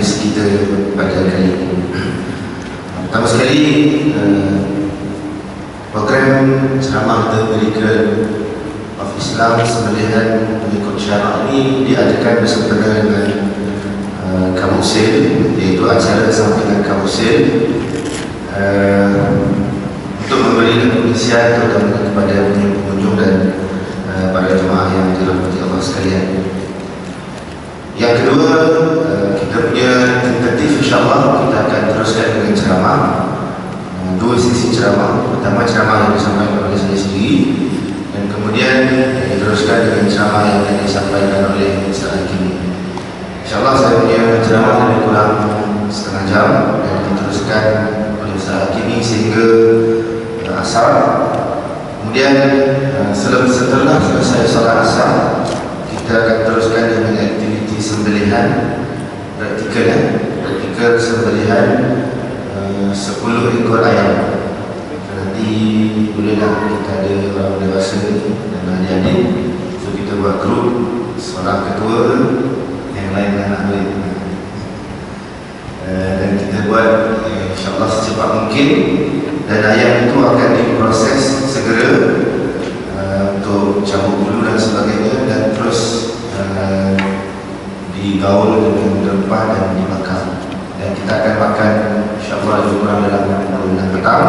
majlis kita pada kali ini. Pertama sekali, program ceramah The Miracle of Islam Sembelihan Mengikut Syarak ini diadakan bersempena dengan Kamusil, iaitu acara sampingan Kamusil untuk memberi pengisian terutama kepada pengunjung dan para jemaah yang dirahmati Allah sekalian. Yang kedua, kita punya tentatif, insyaAllah kita akan teruskan dengan ceramah, dua sesi ceramah. Pertama, ceramah yang disampaikan oleh saya sendiri, dan kemudian diteruskan dengan ceramah yang akan disampaikan oleh Ustaz Hakimi. InsyaAllah saya punya ceramah lebih kurang setengah jam dan diteruskan oleh Ustaz Hakimi sehingga asar. Kemudian setelah selesai salat asar, kita akan teruskan dengan aktiviti sembelihan praktikal sembelihan 10 ekor ayam. Nanti bolehlah kita ada orang dewasa dan adik-adik, so kita buat grup, seorang ketua, yang lain anak duit, dan kita buat insyaAllah secepat mungkin, dan ayam itu akan diproses segera untuk cabut bulu dan sebagainya, dan terus digaul dengan rempah dan dimakan. Dan kita akan makan insyaAllah lebih kurang dalam 6 petang,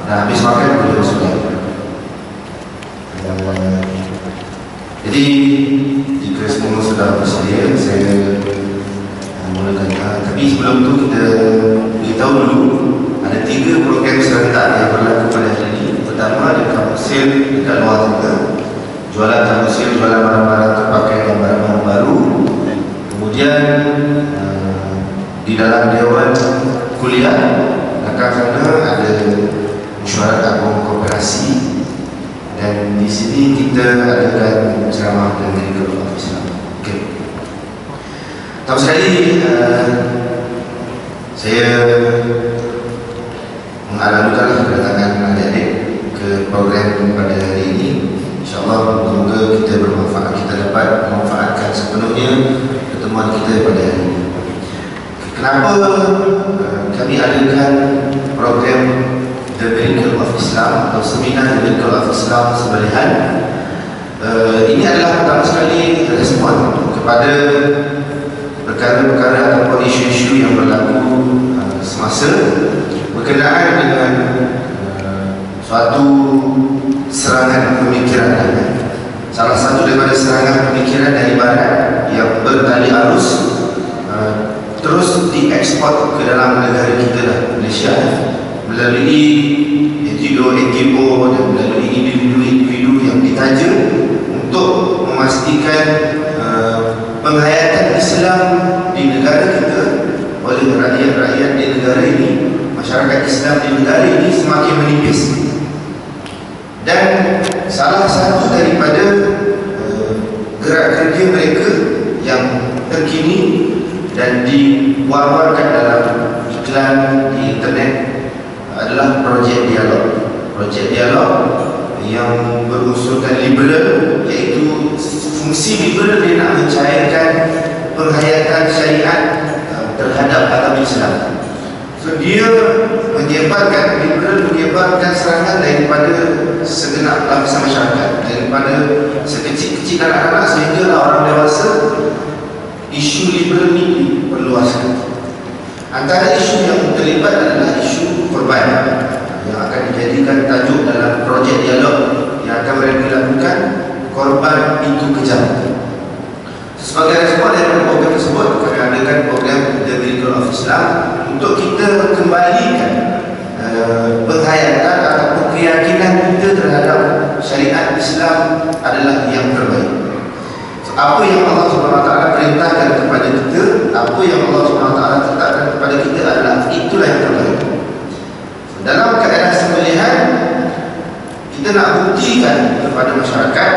dan habis makan boleh bersudah. Jadi jika semua sudah bersedia, saya mulakan. Tapi sebelum itu kita beritahu dulu ada 3 program serentak yang berlaku pada hari ini. Pertama, ada Kamusil dekat luar juga, jualan Kamusil, jualan barang-barang terpakai dan barang-barang baru. Kemudian di dalam dewan kuliah belakang sana ada mesyuarat agung koperasi, dan di sini kita adakan ceramah dan Miracle of Islam. Okey. Tahu sekali, saya mengalu-alukan kedatangan adik-adik ke program pada hari ini. InsyaAllah semoga kita bermanfaat, kita dapat memanfaatkan sepenuhnya pertemuan kita pada hari ini. Kenapa kami adakan program The Miracle of Islam atau seminar The Miracle of Islam Sembelihan? Ini adalah pertama sekali respon kepada perkara-perkara ataupun isu-isu yang berlaku semasa berkenaan dengan suatu serangan pemikiran. Salah satu daripada serangan pemikiran dari barat yang bertali arus terus diekspor ke dalam negara kita lah, Malaysia, melalui NGO dan melalui individu-individu yang ditaja untuk memastikan penghayatan Islam di negara kita oleh rakyat-rakyat di negara ini, masyarakat Islam di negara ini semakin menipis. Dan salah satu daripada gerak kerja mereka yang terkini dan diwar-warkan dalam iklan di internet adalah projek dialog. Projek dialog yang berunsurkan liberal, iaitu fungsi liberal dia nak mencairkan penghayatan syariat terhadap agama Islam. So dia menyebarkan, liberal menyebarkan serangan daripada segenap lapisan masyarakat, daripada sekecil-kecil anak-anak sehingga orang dewasa. Isu liberal ini perluaskan. Antara isu yang terlibat adalah isu korban, yang akan dijadikan tajuk dalam projek dialog yang akan mereka lakukan, korban itu kejam. Sebagai respon dari program tersebut, kami adakan program The Miracle of Islam untuk kita kembalikan penghayatan ataupun keyakinan kita terhadap syariat Islam adalah yang terbaik. Apa yang Allah SWT perintahkan kepada kita, apa yang Allah SWT tetapkan kepada kita adalah itulah yang terbaik. Dalam keadaan sembelihan, kita nak buktikan kepada masyarakat,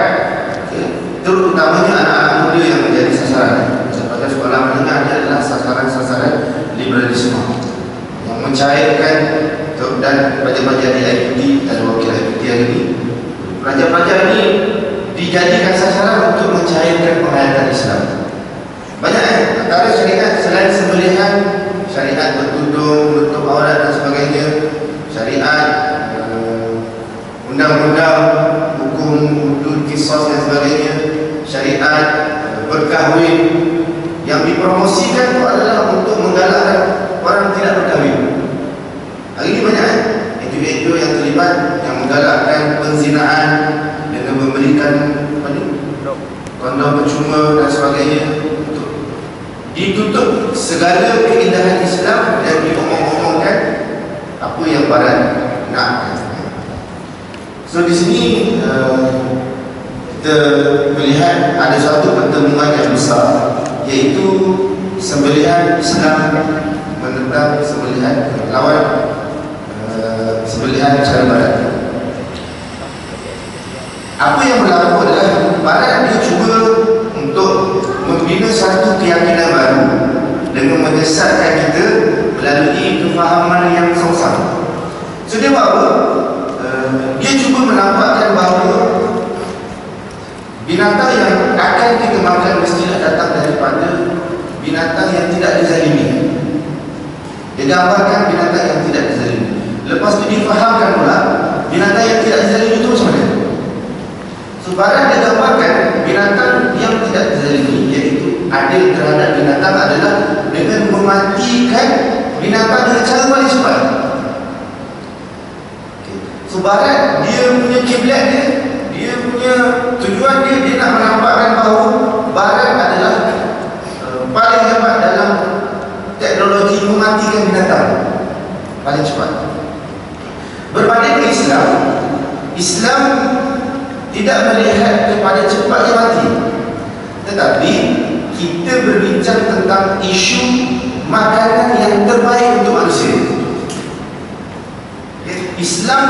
terutamanya anak-anak muda yang menjadi sasaran. Pada sekolah menengah dia adalah sasaran-sasaran liberalisme yang mencairkan dan pelajar-pelajar di IPT dan wakil IPT hari ini. Pelajar-pelajar ini dijadikan sasaran untuk mencairkan penghayatan Islam. Banyak antara syariat selain sembelihan kahwin. Yang dipromosikan itu adalah untuk menggalakkan orang tidak berkahwin. Hari ini banyak NGO yang terlibat yang menggalakkan penzinaan dengan memberikan kondom percuma dan sebagainya. Ditutup segala keindahan Islam dan diomong-omongkan apa yang barat nak. So di sini kita melihat ada satu pertemuan yang besar, iaitu sembelihan Islam menentang sembelihan lawan sembelihan cara barat. Apa yang berlaku adalah barat dia cuba untuk membina satu keyakinan baru dengan menyesatkan kita melalui kefahaman yang sama. So dia buat apa? Dia cuba menampakkan bahawa binatang yang akan kita makan mestilah datang daripada binatang yang tidak dizalimi. Dia gambarkan binatang yang tidak dizalimi. Lepas itu difahamkan pula binatang yang tidak dizalimi itu macam mana. So barat dia gambarkan binatang yang tidak dizalimi, iaitu adil terhadap binatang adalah dengan mematikan binatang dengan cara paling cepat. So barat dia punya kiblat dia punya tujuan dia nak menampakkan bahawa barat adalah paling hebat dalam teknologi mematikan binatang paling cepat. Berbanding dengan Islam, Islam tidak melihat kepada cepatnya mati, tetapi kita berbincang tentang isu makanan yang terbaik untuk manusia. Islam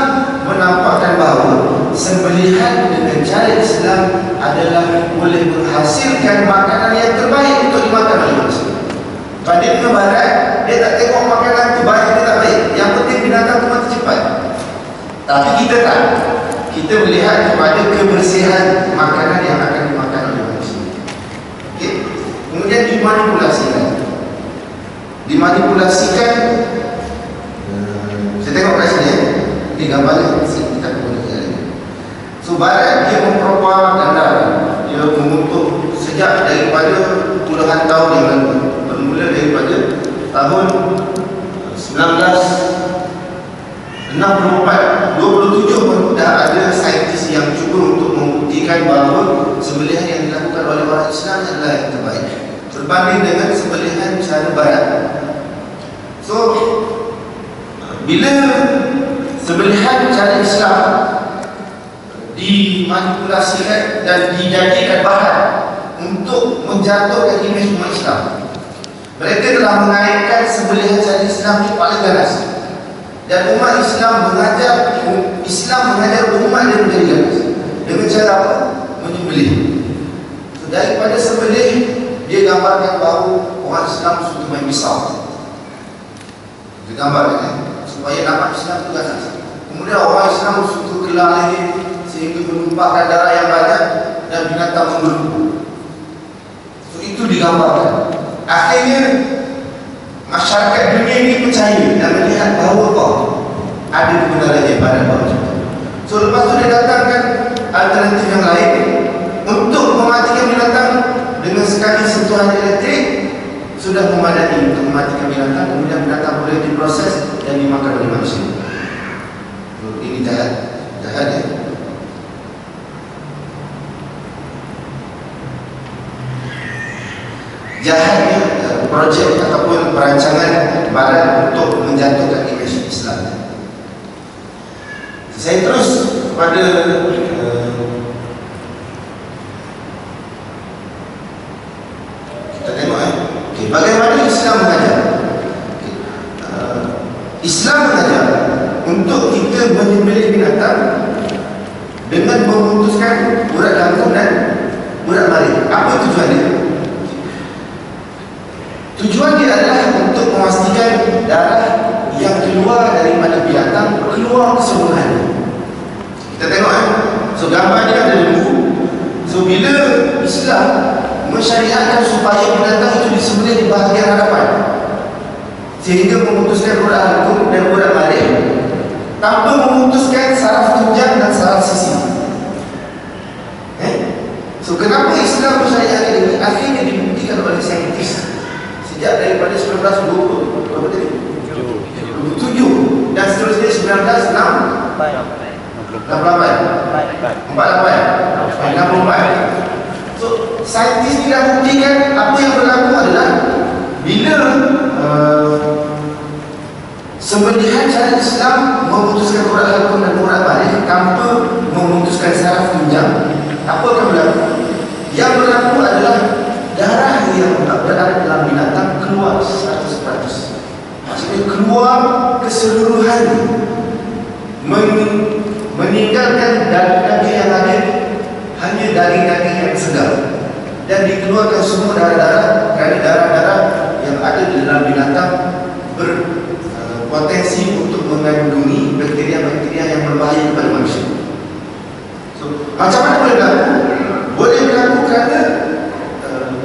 menampakkan bahawa sembelihan dengan cara Islam adalah boleh menghasilkan makanan yang terbaik untuk dimakan oleh manusia. Pada ke barat, dia tak tengok makanan itu baik atau tak baik. Yang penting binatang itu mati cepat. Tapi kita tak. Kita melihat kepada kebersihan makanan yang akan dimakan oleh manusia. Okay. Kemudian dimanipulasikan. Saya tengok kat sini ini gambarnya kita gunakan. So barat dia mempropaganda, dia mengutuk sejak daripada puluhan tahun yang lalu, bermula daripada tahun 1964, 27 pun dah ada saintis yang cuba untuk membuktikan bahawa sembelihan yang dilakukan oleh orang Islam adalah yang terbaik berbanding dengan sembelihan cara barat. So bila sembelihan cara Islam dimanipulasikan dan dijadikan bahan untuk menjatuhkan imej umat Islam, mereka telah mengaitkan sembelihan cara Islam ini paling ganas, dan umat Islam mengajar umat dia menjadi ganas dengan cara apa? Menyembelih. So, daripada sembelih, dia gambarkan bahawa orang Islam sudah main pisau. Dia gambarkan supaya nampak Islam itu ganas. Kemudian orang Islam suka kelar leher sehingga menumpahkan darah yang banyak dan binatang menggelupur. So, itu digambarkan. Akhirnya masyarakat dunia ini percaya dan melihat bahawa ada kebenaran yang pada bawah itu. So lepas tu dia datangkan alternatif yang lain untuk mematikan binatang dengan sekali sentuhan elektrik sudah memadai untuk mematikan binatang, kemudian binatang boleh diproses dan dimakan oleh manusia. So, ini jahat ya. Jahatnya projek ataupun perancangan barat untuk menjatuhkan imej Islam. Saya terus pada kita tengok okay, bagaimana Islam mengajar. Islam mengajar untuk kita menyembelih binatang dengan memutuskan urat lambung dan urat maring. Apa tujuannya? Tujuan dia adalah untuk memastikan darah yang keluar daripada binatang keluar keseluruhannya. Kita tengok so gambar dia ada lembu. So bila Islam mensyariatkan supaya binatang itu disembelih di bahagian hadapan sehingga memutuskan urat lambung dan urat maring tanpa memutuskan saraf tunjang dan saraf sisi. So kenapa Islam mensyariatkan ini? Akhirnya syariat Islam memutuskan urat halkum dan urat balik tanpa memutuskan saraf tunjang, apa akan berlaku? Yang berlaku adalah darah yang berada dalam binatang keluar 100%. Maksudnya keluar keseluruhan, meninggalkan daging-daging yang ada, hanya daging-daging yang segar, dan dikeluarkan semua darah-darah, kerana darah-darah yang ada di dalam binatang berpotensi untuk mengandungi bakteria-bakteria yang berbahaya kepada manusia. So, macam mana boleh berlaku? Boleh berlaku kerana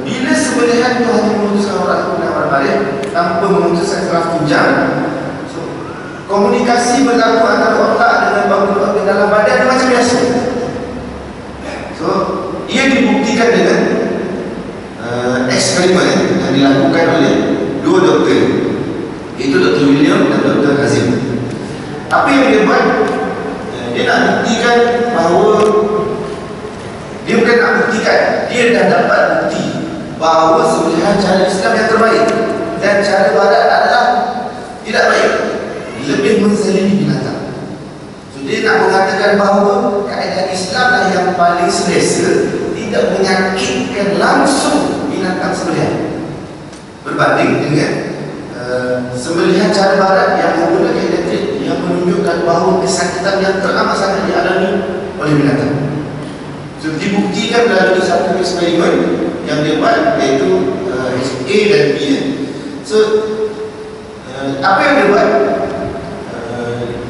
bila sembelihan itu hanya memutuskan urat halkum dan urat balik tanpa memutuskan saraf tunjang, so, komunikasi berlaku antara otak dengan organ dalam badan macam biasa. So, ia dibuktikan dengan eksperimen yang dilakukan oleh dua doktor, iaitu Dr. William dan Dr. Hazim. Apa yang dia buat? Dia nak buktikan bahawa, dia bukan nak buktikan, dia dah dapat bukti bahawa sembelihan cara Islam yang terbaik dan cara barat adalah tidak baik, lebih menzalimi binatang. So, dia nak mengatakan bahawa kaedah Islam lah yang paling selesa, tidak menyakitkan langsung binatang sembelihan, berbanding dengan sembelihan cara barat yang menggunakan elektrik, yang menunjukkan bahawa kesakitan yang teramat sangat dialami oleh binatang. So, dibuktikan melalui satu eksperimen yang dia buat, iaitu A dan B. So, apa yang dia buat?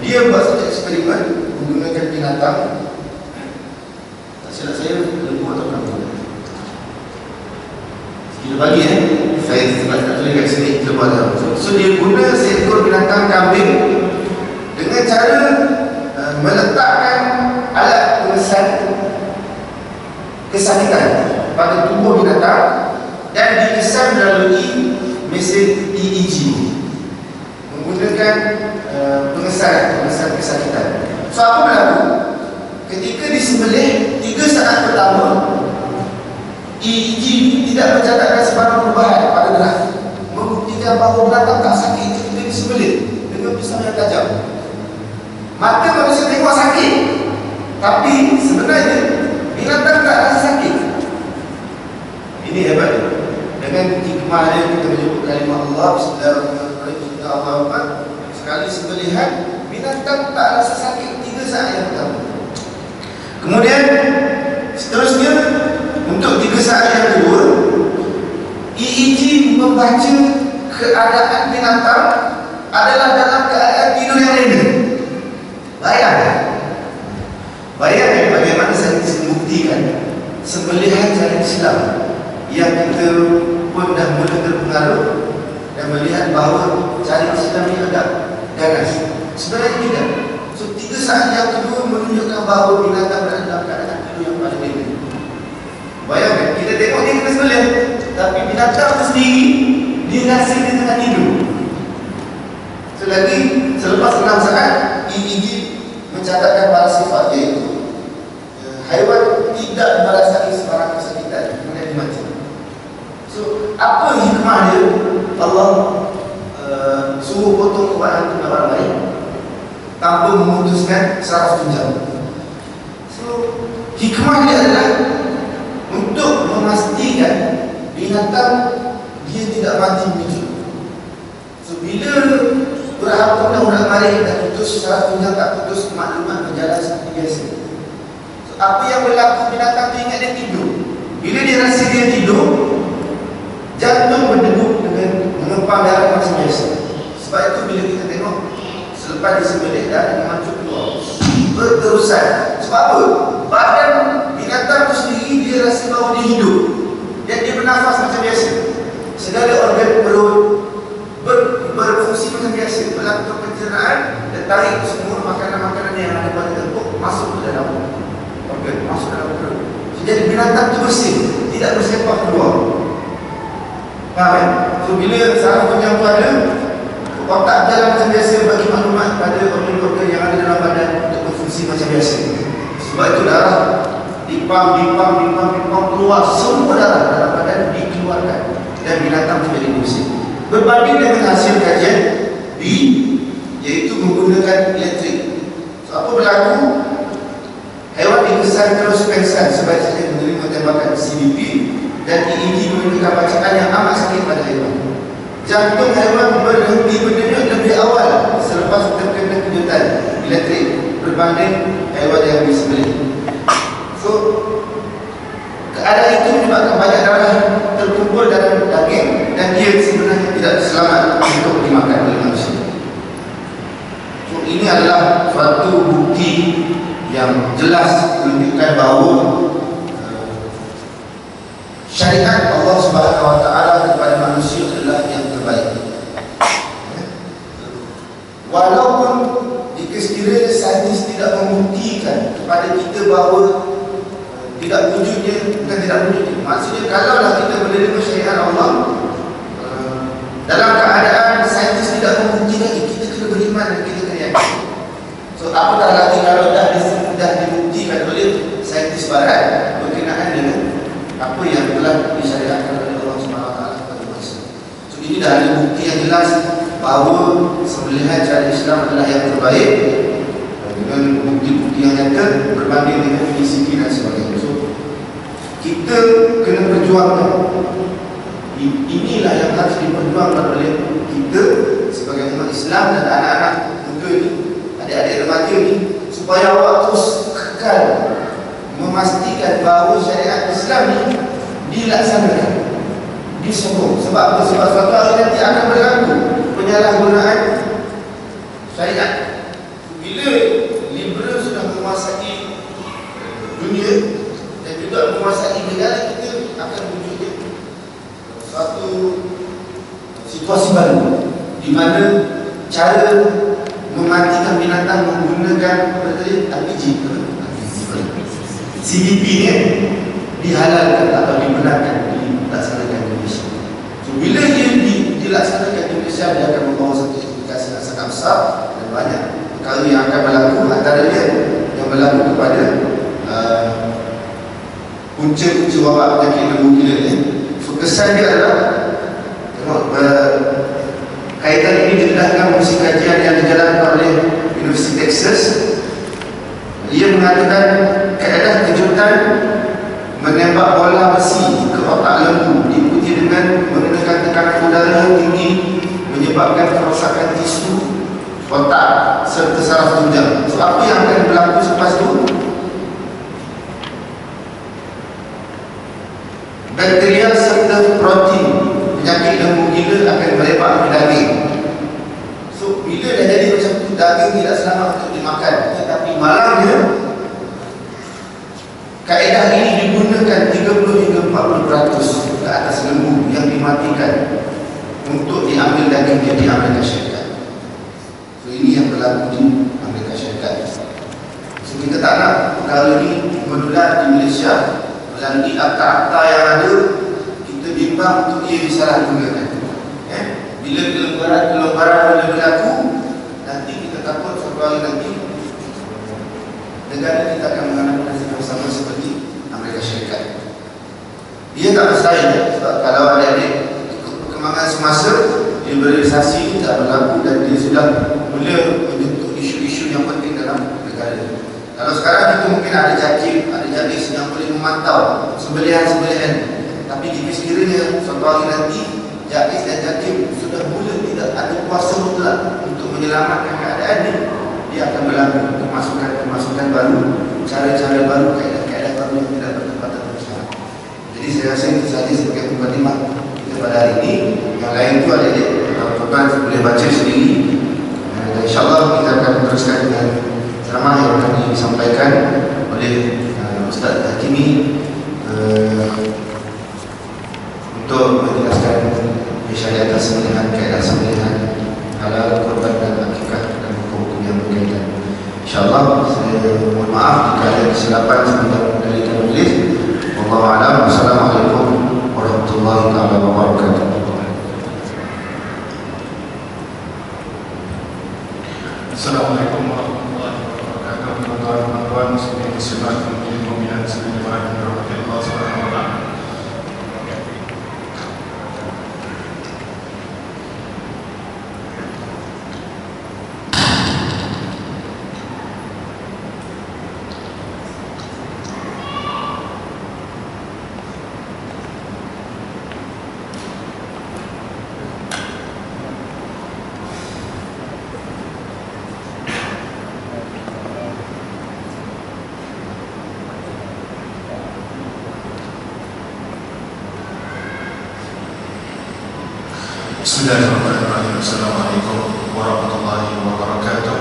Dia buat satu eksperimen menggunakan binatang, tak silap saya, lembu atau kambing. Kita bagi saya sebab tak tulis kat sini, kita buat. So, dia guna seekor binatang kambing dengan cara meletakkan alat pengesan kesakitan pada tubuh binatang dan dikesan melalui mesin EEG menggunakan pengesan kesakitan. So, apa berlaku? Ketika disembelih 3 saat pertama, EEG tidak mencatatkan sebarang perubahan pada graf, membuktikan bahawa binatang tak sakit ketika disembelih dengan pisau yang tajam. Mata manusia tengok sakit, tapi sebenarnya binatang tak rasa sakit. Ini hebat. Dengan hikmah dia kita menyebut kalimah Allah, Bismillahirrahmanirrahim, Allahu Akbar. Sekali sembelihan, binatang tak rasa sakit 3 saat yang pertama. Kemudian seterusnya, untuk 3 saat yang kedua, EEG membaca keadaan binatang adalah dalam keadaan tidur yang reda. Bayangkan bagaimana saintis membuktikan sembelihan cara Islam yang kita pun dah mula terpengaruh dan melihat bahawa cara Islam ini agak ganas. Sebenarnya tidak. So, 3 saat yang kedua menunjukkan bahawa binatang berada dalam keadaan tidur yang paling reda. Bayangkan, kita tengok dia kena sembelih, tapi binatang itu sendiri dia rasa dia tengah tidur. So, lagi selepas 6 saat, EEG mencatatkan para sifat, iaitu haiwan tidak merasai sebarang kesakitan kemudian dia mati. So, apa hikmah dia? Allah suruh potong ubat hantu dan orang lain tanpa memutuskan saraf tunjang. So, hikmah dia adalah untuk memastikan binatang dia tidak mati begitu. So, bila urat halkum dan urat balik tak putus, saraf tunjang tak putus, maklumat berjalan seperti biasa. So, apa yang berlaku? Binatang tu ingat dia tidur. Bila dia rasa dia tidur, jantung berdegup dengan mengempang darah macam biasa. Sebab itu bila kita tengok selepas disembelih darah mengancur keluar berterusan. Sebab apa? Badan binatang tu sendiri dia rasa bahawa dia hidup dan dia bernafas macam biasa. Segala organ perut berfungsi macam biasa, melakukan pencernaan dan tarik semua makanan-makanan yang ada pada tepuk masuk ke dalam organ, masuk dalam perut. Jadi binatang tu bersih, tidak bersepak keluar. Faham kan? So, bila saraf tunjang tu ada, otak jalan macam biasa bagi maklumat pada organ-organ yang ada dalam badan untuk berfungsi macam biasa. Sebab itu darah dipam keluar, semua darah dalam badan dikeluarkan dan binatang menjadi bersih. Berbanding dengan hasil kajian B, iaitu menggunakan elektrik. So, apa berlaku? Haiwan dikesan terus pengsan sebab saja menerima tembakan CBP dan EEG memberikan bacaan yang amat sakit pada haiwan. Jantung haiwan berhenti berdenyut lebih awal selepas terkena kejutan elektrik berbanding haiwan yang disembelih. So, keadaan itu menyebabkan banyak darah terkumpul dalam daging dan dia sebenarnya tidak selamat untuk dimakan oleh manusia. So, ini adalah suatu bukti yang jelas menunjukkan bahawa syariat Allah Subhanahu Wa Taala kepada manusia adalah yang terbaik. Walaupun jika sekiranya saintis tidak membuktikan kepada kita bahawa tidak wujudnya, bukan tidak wujudnya, maksudnya kalaulah kita menerima syariat Allah dalam keadaan saintis tidak membuktikan, kita kena beriman dan kita kena yakin. So, apatah lagi kalau dah dibuktikan oleh saintis barat berkenaan dengan apa yang telah disyariatkan oleh Allah Subhanahu Wa Taala kepada manusia. So, ini dah ada bukti yang jelas bahawa sembelihan cara Islam adalah yang terbaik dengan bukti-bukti yang nyata berbanding dengan fisiki dan sebagainya. So, kita kena perjuangkan. Inilah yang harus diperjuangkan oleh kita sebagai umat Islam dan anak-anak muda ni, adik-adik remaja ni, supaya awak terus kekal memastikan bahawa syariat Islam ni dilaksanakan, disokong. Sebab apa? Sebab suatu hari nanti akan berlaku penyalahgunaan syariat. Bila liberal sudah menguasai dunia dan juga menguasai negara, kita akan wujudnya suatu situasi baru di mana cara mematikan binatang menggunakan RPG, CBP ni dihalalkan atau dibenarkan dilaksanakan di Malaysia. So, bila dia dilaksanakan di Malaysia, dia akan membawa satu implikasi yang sangat besar dan banyak perkara yang akan berlaku. Antaranya yang berlaku kepada punca-punca wabak penyakit lembu gila ni. So, kesan dia adalah tengok kaitan ini didedahkan melalui kajian yang dijalankan oleh Universiti Texas. Ia mengatakan kaedah kejutan menembak bola besi ke otak lembu diikuti dengan menggunakan tekanan udara yang tinggi menyebabkan kerosakan tisu otak serta saraf tunjang. So, apa yang akan berlaku selepas itu? Bakteria serta protein penyakit lembu gila akan melebar ke daging. So, bila dah jadi macam tu, daging tidak selamat untuk dimakan. Tetapi malangnya kaedah ini digunakan 30 hingga 40% ke atas lembu yang dimatikan untuk diambil daging di Amerika Syarikat. So, ini yang berlaku di Amerika Syarikat. So, kita tak nak perkara ini menular di Malaysia melalui akta-akta yang ada. Kita bimbang untuk ia disalahgunakan. Bila kelonggaran boleh berlaku, nanti kita takut suatu hari nanti negara kita akan mengalami nasib yang sama seperti Amerika Syarikat. Dia tak mustahil, sebab kalau adik-adik ikut perkembangan semasa, liberalisasi tak berlaku dan dia sudah mula menyentuh isu-isu yang penting dalam negara. Kalau sekarang kita mungkin ada JAKIM, ada JADIS yang boleh memantau sembelihan-sembelihan. Tapi jika sekiranya suatu hari nanti JADIS dan JAKIM sudah mula tidak ada kuasa mutlak untuk menyelamatkan keadaan ini, dia akan berlaku kemasukan baru, cara-cara baru, kaedah-kaedah baru yang tidak bertempatan bersama. Jadi saya rasa itu sahaja sebagai mukadimah kita pada hari ini. Yang lain itu adik-adik tuan-tuan boleh baca sendiri. Dan insyaAllah kita akan teruskan dengan ceramah yang akan disampaikan oleh Ustaz Hakimi untuk menjelaskan syariat sembelihan, kaedah sembelihan, halal, korban dan akikah dan hukum yang berkaitan. InsyaAllah saya mohon maaf jika ada kesilapan sebentar dari penulis. Wallahu a'lam. Wassalamualaikum warahmatullahi wabarakatuh. Assalamualaikum warahmatullahi wabarakatuh. Tuan-tuan muslimin muslimat mukminin mukminat sekalian yang dirahmati Allah Subhanahu wa taala. Bismillahirrahmanirrahim. Assalamualaikum warahmatullahi wabarakatuh.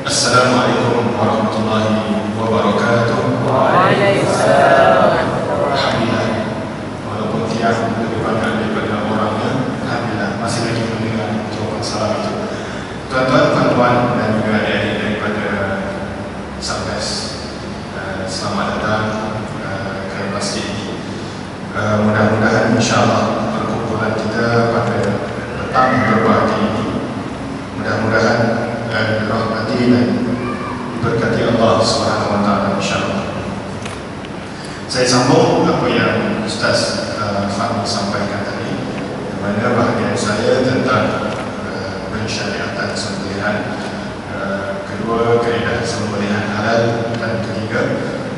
Assalamualaikum warahmatullahi wabarakatuh. Waalaikumsalam. Alhamdulillah, walaupun tiang lebih banyak daripada orangnya, alhamdulillah masih lagi mendengar jawapan salam itu. Tuan-tuan, puan dan juga adik-adik daripada Satgas, selamat datang ke masjid ini. Mudah-mudahan insyaAllah perkumpulan kita pada petang berbahagia ini mudah-mudahan dirahmati dan diberkati Allah SWT, insyaAllah. Saya sambung apa yang Ustaz Fahmi sampaikan tadi, di mana bahagian saya tentang pensyariatan sembelihan, kedua kaedah sembelihan halal, dan ketiga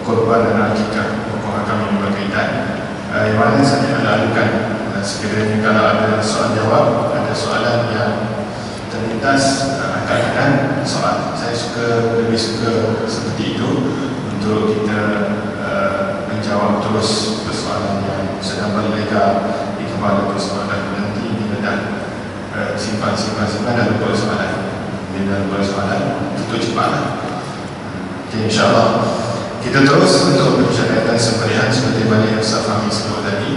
korban dan akikah. Pokok kami berkaitan yang mana saya lalukan. Sekiranya kalau ada soal jawab, ada soalan yang terlintas, angkat-angkat soal, saya lebih suka seperti itu untuk kita menjawab terus persoalan yang sedang berlega di kepala persoalan. Nanti bila dah simpan dan lupa soalan, bila lupa soalan tutup cepatlah. Okay, insyaAllah kita terus untuk pensyariatan sembelihan seperti mana yang Ustaz Fahmi sebut tadi,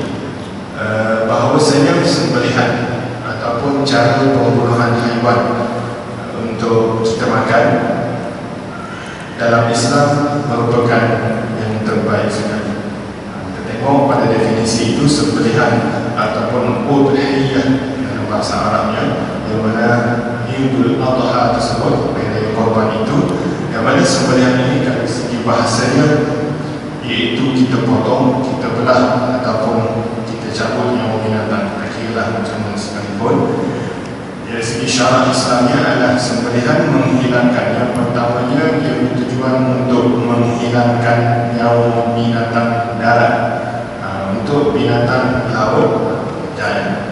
bahawasanya sembelihan ataupun cara pembunuhan haiwan untuk kita makan dalam Islam merupakan yang terbaik sekali. Kita tengok pada definisi itu, sembelihan ataupun udhiyah dalam bahasa Arabnya, yang mana Idul Adha tersebut, dari korban itu, yang mana sembelihan ini dari segi bahasanya iaitu kita potong, kita belah ataupun kita cabut nyawa binatang, kira-kira macam mana sekalipun. Dari segi syarak Islamnya adalah sembelihan menghilangkan, yang pertamanya dia bertujuan untuk menghilangkan nyawa binatang darat. Untuk binatang laut dan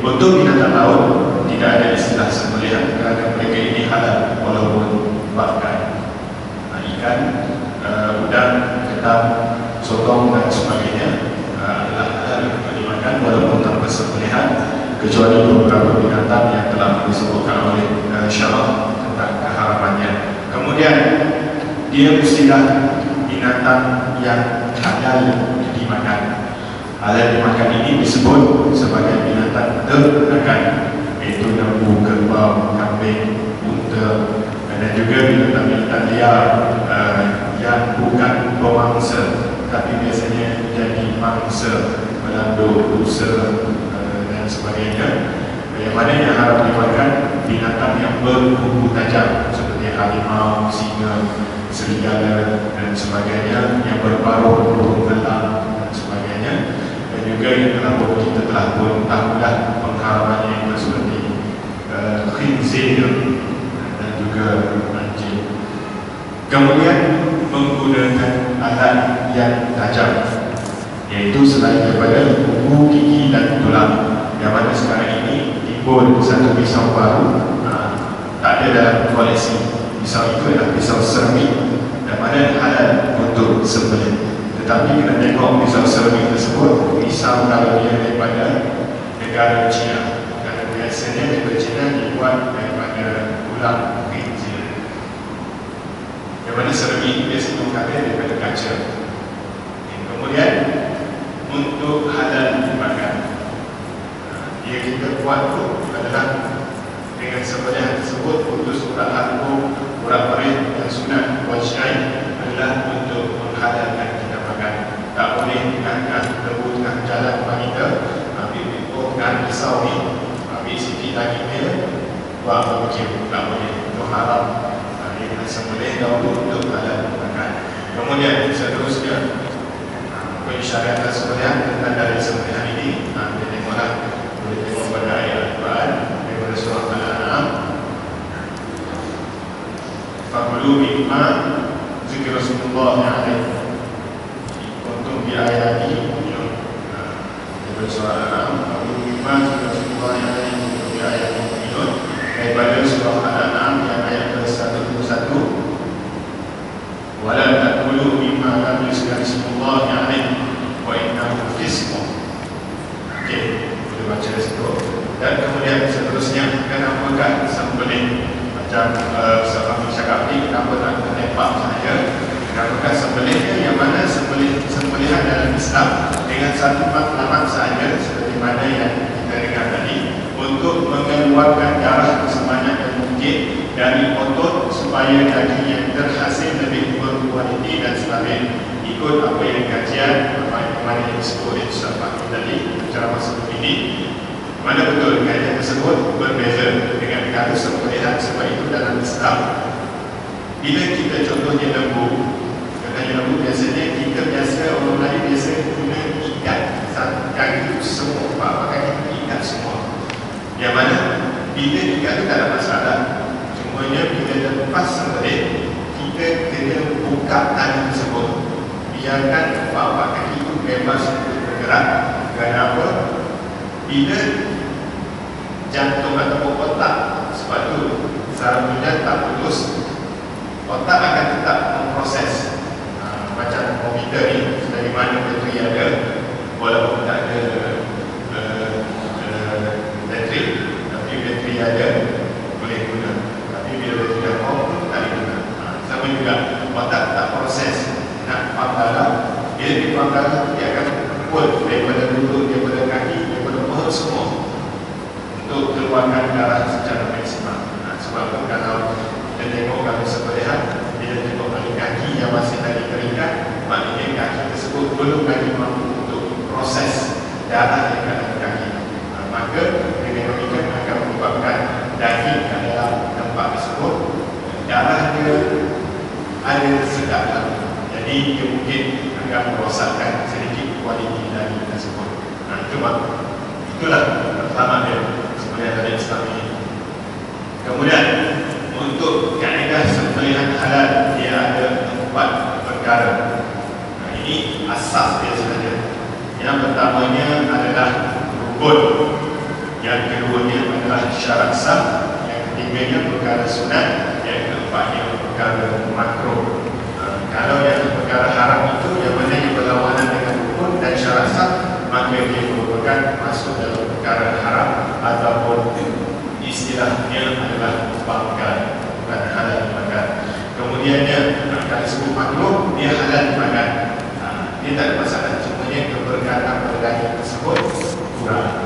untuk binatang laut tidak ada istilah sembelihan kerana mereka ini halal walaupun bahkan ikan, udang, ketam, sotong dan sebagainya adalah halal untuk dimakan walaupun tanpa sembelihan, kecuali beberapa binatang yang telah disebutkan oleh syarah tentang keharamannya. Kemudian dia mestilah binatang yang halal dimakan. Halal dimakan ini disebut sebagai binatang ternakan, iaitu lembu, kerbau, kambing, unta, dan juga binatang-binatang liar yang bukan pemangsa tapi biasanya jadi mangsa, belanduk, rusa dan sebagainya. Yang mana yang harap dimakan binatang yang berkuku tajam seperti harimau, singa, serigala dan sebagainya, yang berparuh, burung elang dan sebagainya. Juga yang telah kita telah pun tahulah pengharamannya itu seperti khinzir dan juga anjing. Kemudian menggunakan alat yang tajam, iaitu selain daripada kuku, gigi dan tulang, yang mana sekarang ini timbul satu pisau baru, tak ada dalam koleksi. Pisau itu adalah pisau seramik, yang mana halal untuk sembelih. Tetapi kena tengok pisau seramik tersebut, pisau kalau dia daripada negara China, kerana biasanya negara China dibuat daripada ulang kecil, yang mana seramik itu biasanya mengkaitkan daripada kaca. Kemudian untuk halal dimakan, dia kita buat tu adalah dengan sembelihan tersebut putus urat harga, urat perih dan sunat wajib adalah untuk menghalalkan kita makan. Tak boleh tengah-tengah lembu tengah jalan kita ambil dengan pisau ni, ambil sikit daging dia buat barbecue, tak boleh, itu haram. Dia kena sembelih dahulu untuk halal makan. Kemudian seterusnya pensyariatan sembelihan tentang dari sembelihan ini, kita tengoklah, boleh tengok pada ayat Al-Quran daripada surah Al-An'am. Fakulu mimma zikir Rasulullah alaihi untuk di ayat ini daripada surah Al-An'am. Fakulu mimma zikir Rasulullah alaihi untuk di ayat ini macam seorang cakap ni, kenapa tak menembak sahaja? Kenapa sembelihnya yang mana sembelihan dalam Islam dengan satu matlamat sahaja seperti mana yang kita dengar tadi, untuk mengeluarkan darah sebanyak yang mungkin dari otot supaya daging yang terhasil lebih berkualiti dan stabil, ikut apa yang kajian mana yang disebut oleh Ustaz Fakir tadi ceramah sebelum ini. Mana betul kajian tersebut berbeza dengan kata sembelihan, sebab itu dalam Islam bila kita contohnya lembu, katanya lembu biasanya kita orang Melayu biasa guna ikat kaki semua, pakai ikat semua, yang mana bila ikat itu tak ada masalah. Cumanya bila lepas sembelih, kita kena buka tali tersebut, biarkan bapak kaki itu bebas untuk bergerak. Kenapa? Bila jantung atau otak, sebab itu saranunya tak putus, otak akan tetap memproses. Macam komputer ni, dari mana bateri ada, walaupun tak ada bateri, tapi bateri ada boleh guna. Tapi bila bateri dah pun tak boleh guna. Sama juga otak tak proses nak pump darah. Bila dia pump darah, dia akan kumpul daripada lutut, daripada kaki, daripada perut semua untuk keluarkan darah secara maksimal. Sebab itu kalau kita tengok kalau sembelihan, bila tengok kaki yang masih lagi terikat, maknanya kaki tersebut belum lagi mampu untuk proses darah yang ada di kaki. Maka dengan demikian akan menyebabkan daging dalam tempat tersebut, darahnya ada sedap, jadi dia mungkin akan merosakkan sedikit kualiti daging tersebut. Itulah pertama dia sembelihan dari Islam ini. Kemudian untuk kaedah sembelihan halal, dia ada 4 perkara. Ini asas dia sahaja. Yang pertamanya adalah rukun, yang keduanya adalah syarat sah, yang ketiganya perkara sunat, yang keempatnya perkara makruh. Kalau yang perkara haram itu yang mana yang berlawanan dengan rukun dan syarat sah, maka dia merupakan masuk dalam perkara haram ataupun istilahnya adalah bangkai, bukan halal dimakan. Kemudiannya kalau disebut makruh, dia halal dimakan. Dia tak ada masalah, cumanya keberkatan pada daging tersebut kurang.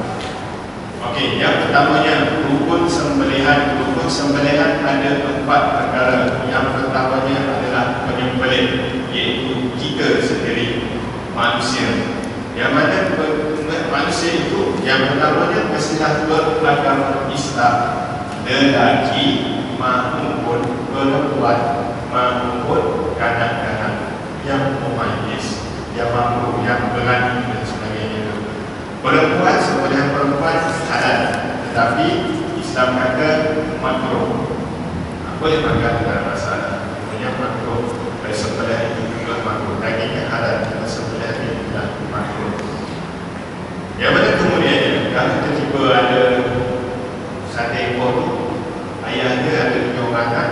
Okey, yang pertamanya rukun sembelihan. Rukun sembelihan ada 4 perkara. Yang pertamanya adalah penyembelih, iaitu kita sendiri, manusia. Yang mana manusia itu yang pertamanya mestilah beragama Islam, lelaki maupun perempuan, maupun kanak-kanak yang mumayyiz, yang mampu, yang berani dan sebagainya. Perempuan, sembelihan perempuan halal, tetapi Islam kata makruh. Boleh makan, tidak ada masalah. Yang makruh, sembelihan itu juga makruh. Dagingnya halal, sembelihan itu juga makruh. Yang mana kemudiannya, kalau tiba-tiba ada satu ekor tu, ayah dia ada 7 orang anak,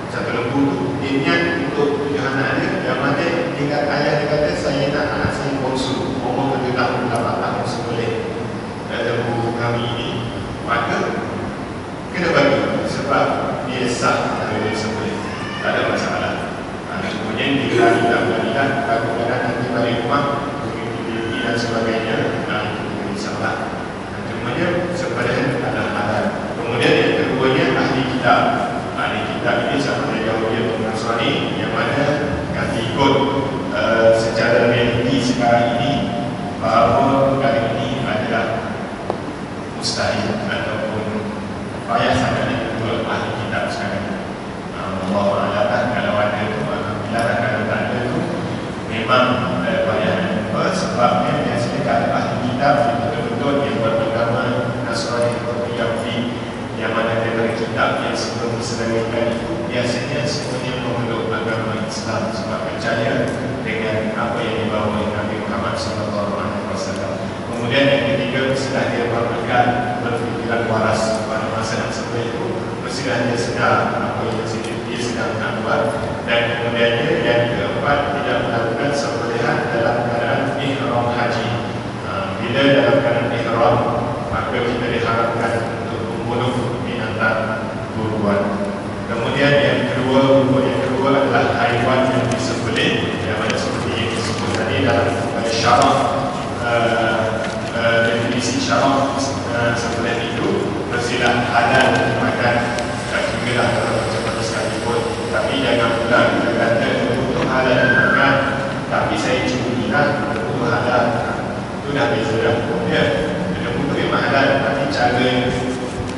satu lembu tu, dia niat untuk 7 anak dia, yang mana tinggal ayah dia kata, saya nak anak saya bongsu, umur 7 tahun, 8 tahun sembelih lembu kami ini, maka kena bagi, sebab dia sah dari sembelih, tak ada masalah. Kemudian dia tidak beranikan, kadang-kadang nanti balik rumah mimpi dan sebagainya, salah. Cumanya sembelihan adalah halal. Kemudian yang keduanya ahli kitab. Ahli kitab ini sama dengan Yahudi atau Nasrani, yang mana kata ikut secara realiti sekarang ini bahawa perkara ini adalah mustahil ataupun payah sangat untuk ahli kitab sekarang. Allah Ta'ala kalau ada itu, alhamdulillah, kalau tak ada itu memang payah. Sebabnya biasanya kalau ahli kitab betul-betul yang beragama Nasrani atau Yahudi, yang mana daripada kitab yang sebelum disedangkan itu, biasanya semuanya memeluk agama Islam sebab percaya dengan apa yang dibawa oleh Nabi Muhammad SAW. Kemudian yang ketiga, setelah dia berpegang berfikiran waras pada masa yang sebelum itu, mestilah dia sedar apa yang dia sedang nak buat. Dan kemudiannya yang keempat, tidak melakukan sembelihan dalam keadaan ihram haji. Bila dalam keadaan ihram, maka kita diharapkan untuk membunuh binatang buruan.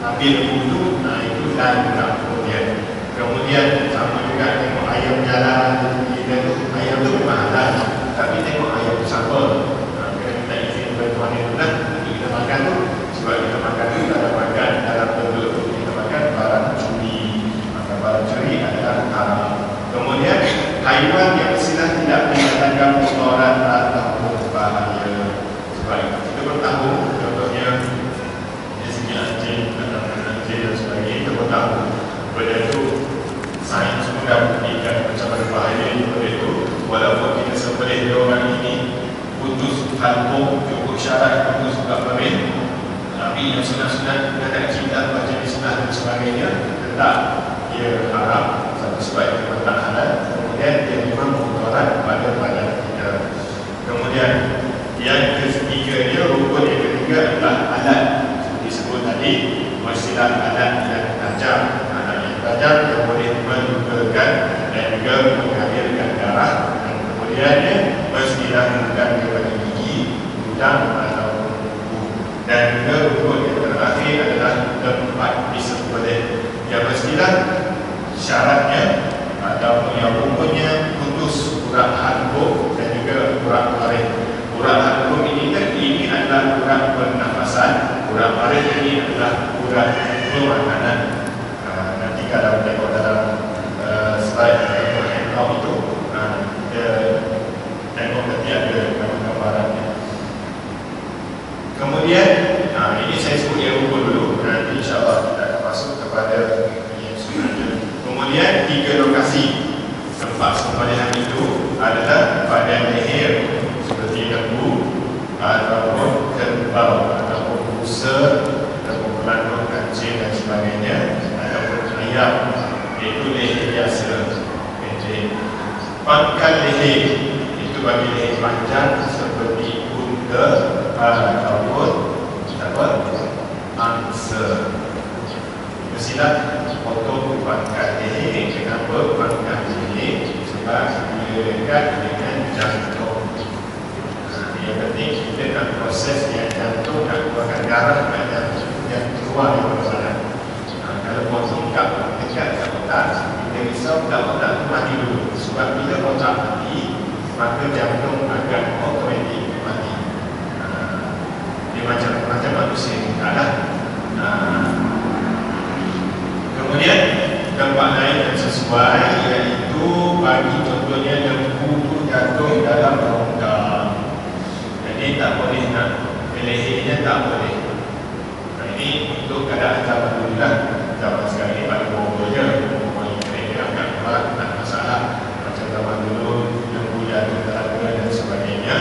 ambil wudhu, itu dan kemudian sama juga tengok ayam jalan ayam tu memang halal, tapi tengok ayam tu sama kena minta izin kepada tuan yang benar untuk kita makan tu, sebab kita makan tu tak ada makan dalam bentuk kita makan barang curi, maka barang curi adalah haram. Kemudian haiwan yang bersilah tidak mendatangkan kotoran ataupun bahaya, sebab kita bertahu contohnya dari segi anjing dan sebagainya, kita bertahu benda itu sains sudah buktikan macam mana bahaya benda itu, walaupun kita sembelih dia orang ini putus halbung cukup syarat putus buka perih, tapi yang sunat-sunat kita tak cinta macam di sunat dan sebagainya tetap dia haram, satu sebab dia tak halal, kemudian dia memang kotoran pada badan kita. Kemudian yang ketiga dia, rukun yang ketiga adalah alat disebut tadi, mestilah alat yang tajam. Alat yang tajam yang boleh melukakan dan juga mengalirkan darah, dan kemudian mestilah bukan kepada gigi, udang atau kuku. Dan juga rukun yang terakhir adalah tempat disembelih, yang mestilah syaratnya ataupun yang rukunnya putus urat halbung dan juga urat parit. Urat halbung ini adalah urat pernafasan, urat parit ini adalah urat pemakanan. Nanti kalau tengok dalam slide ataupun handout itu, tengok nanti ada gambarannya. Kemudian ini saya sebut yang rukun dulu, nanti insyaAllah kita akan masuk kepada yang sunatnya. Kemudian 3 lokasi tempat sembelihan itu adalah pada leher seperti lembu ataupun kerbau ataupun busa ataupun pelanduk kancing dan sebagainya, ataupun ayam, iaitu leher biasa pendek. Pangkal leher itu bagi leher panjang seperti unta ataupun angsa. Mestilah potong pangkal leher. Kenapa pangkal leher? Sebab dia dekat dengan jantung. Yang penting kita nak proses yang jantung, nak keluarkan darah kat jantung yang keluar dari badan. Kalau potong dekat kat otak, kita risau kat otak tu mati dulu. Sebab bila otak mati, maka jantung akan automatik mati. Dia macam manusia ni tak lah. Kemudian tempat lain yang sesuai, iaitu bagi contohnya lembu tu jatuh dalam longgang, jadi tak boleh nak lehernya, tak boleh. Ini untuk keadaan zaman dulu lah. Zaman sekarang ni pada bawah je, bawah ini agak kuat, tak masalah. Macam zaman dulu lembu jatuh telaga dan sebagainya,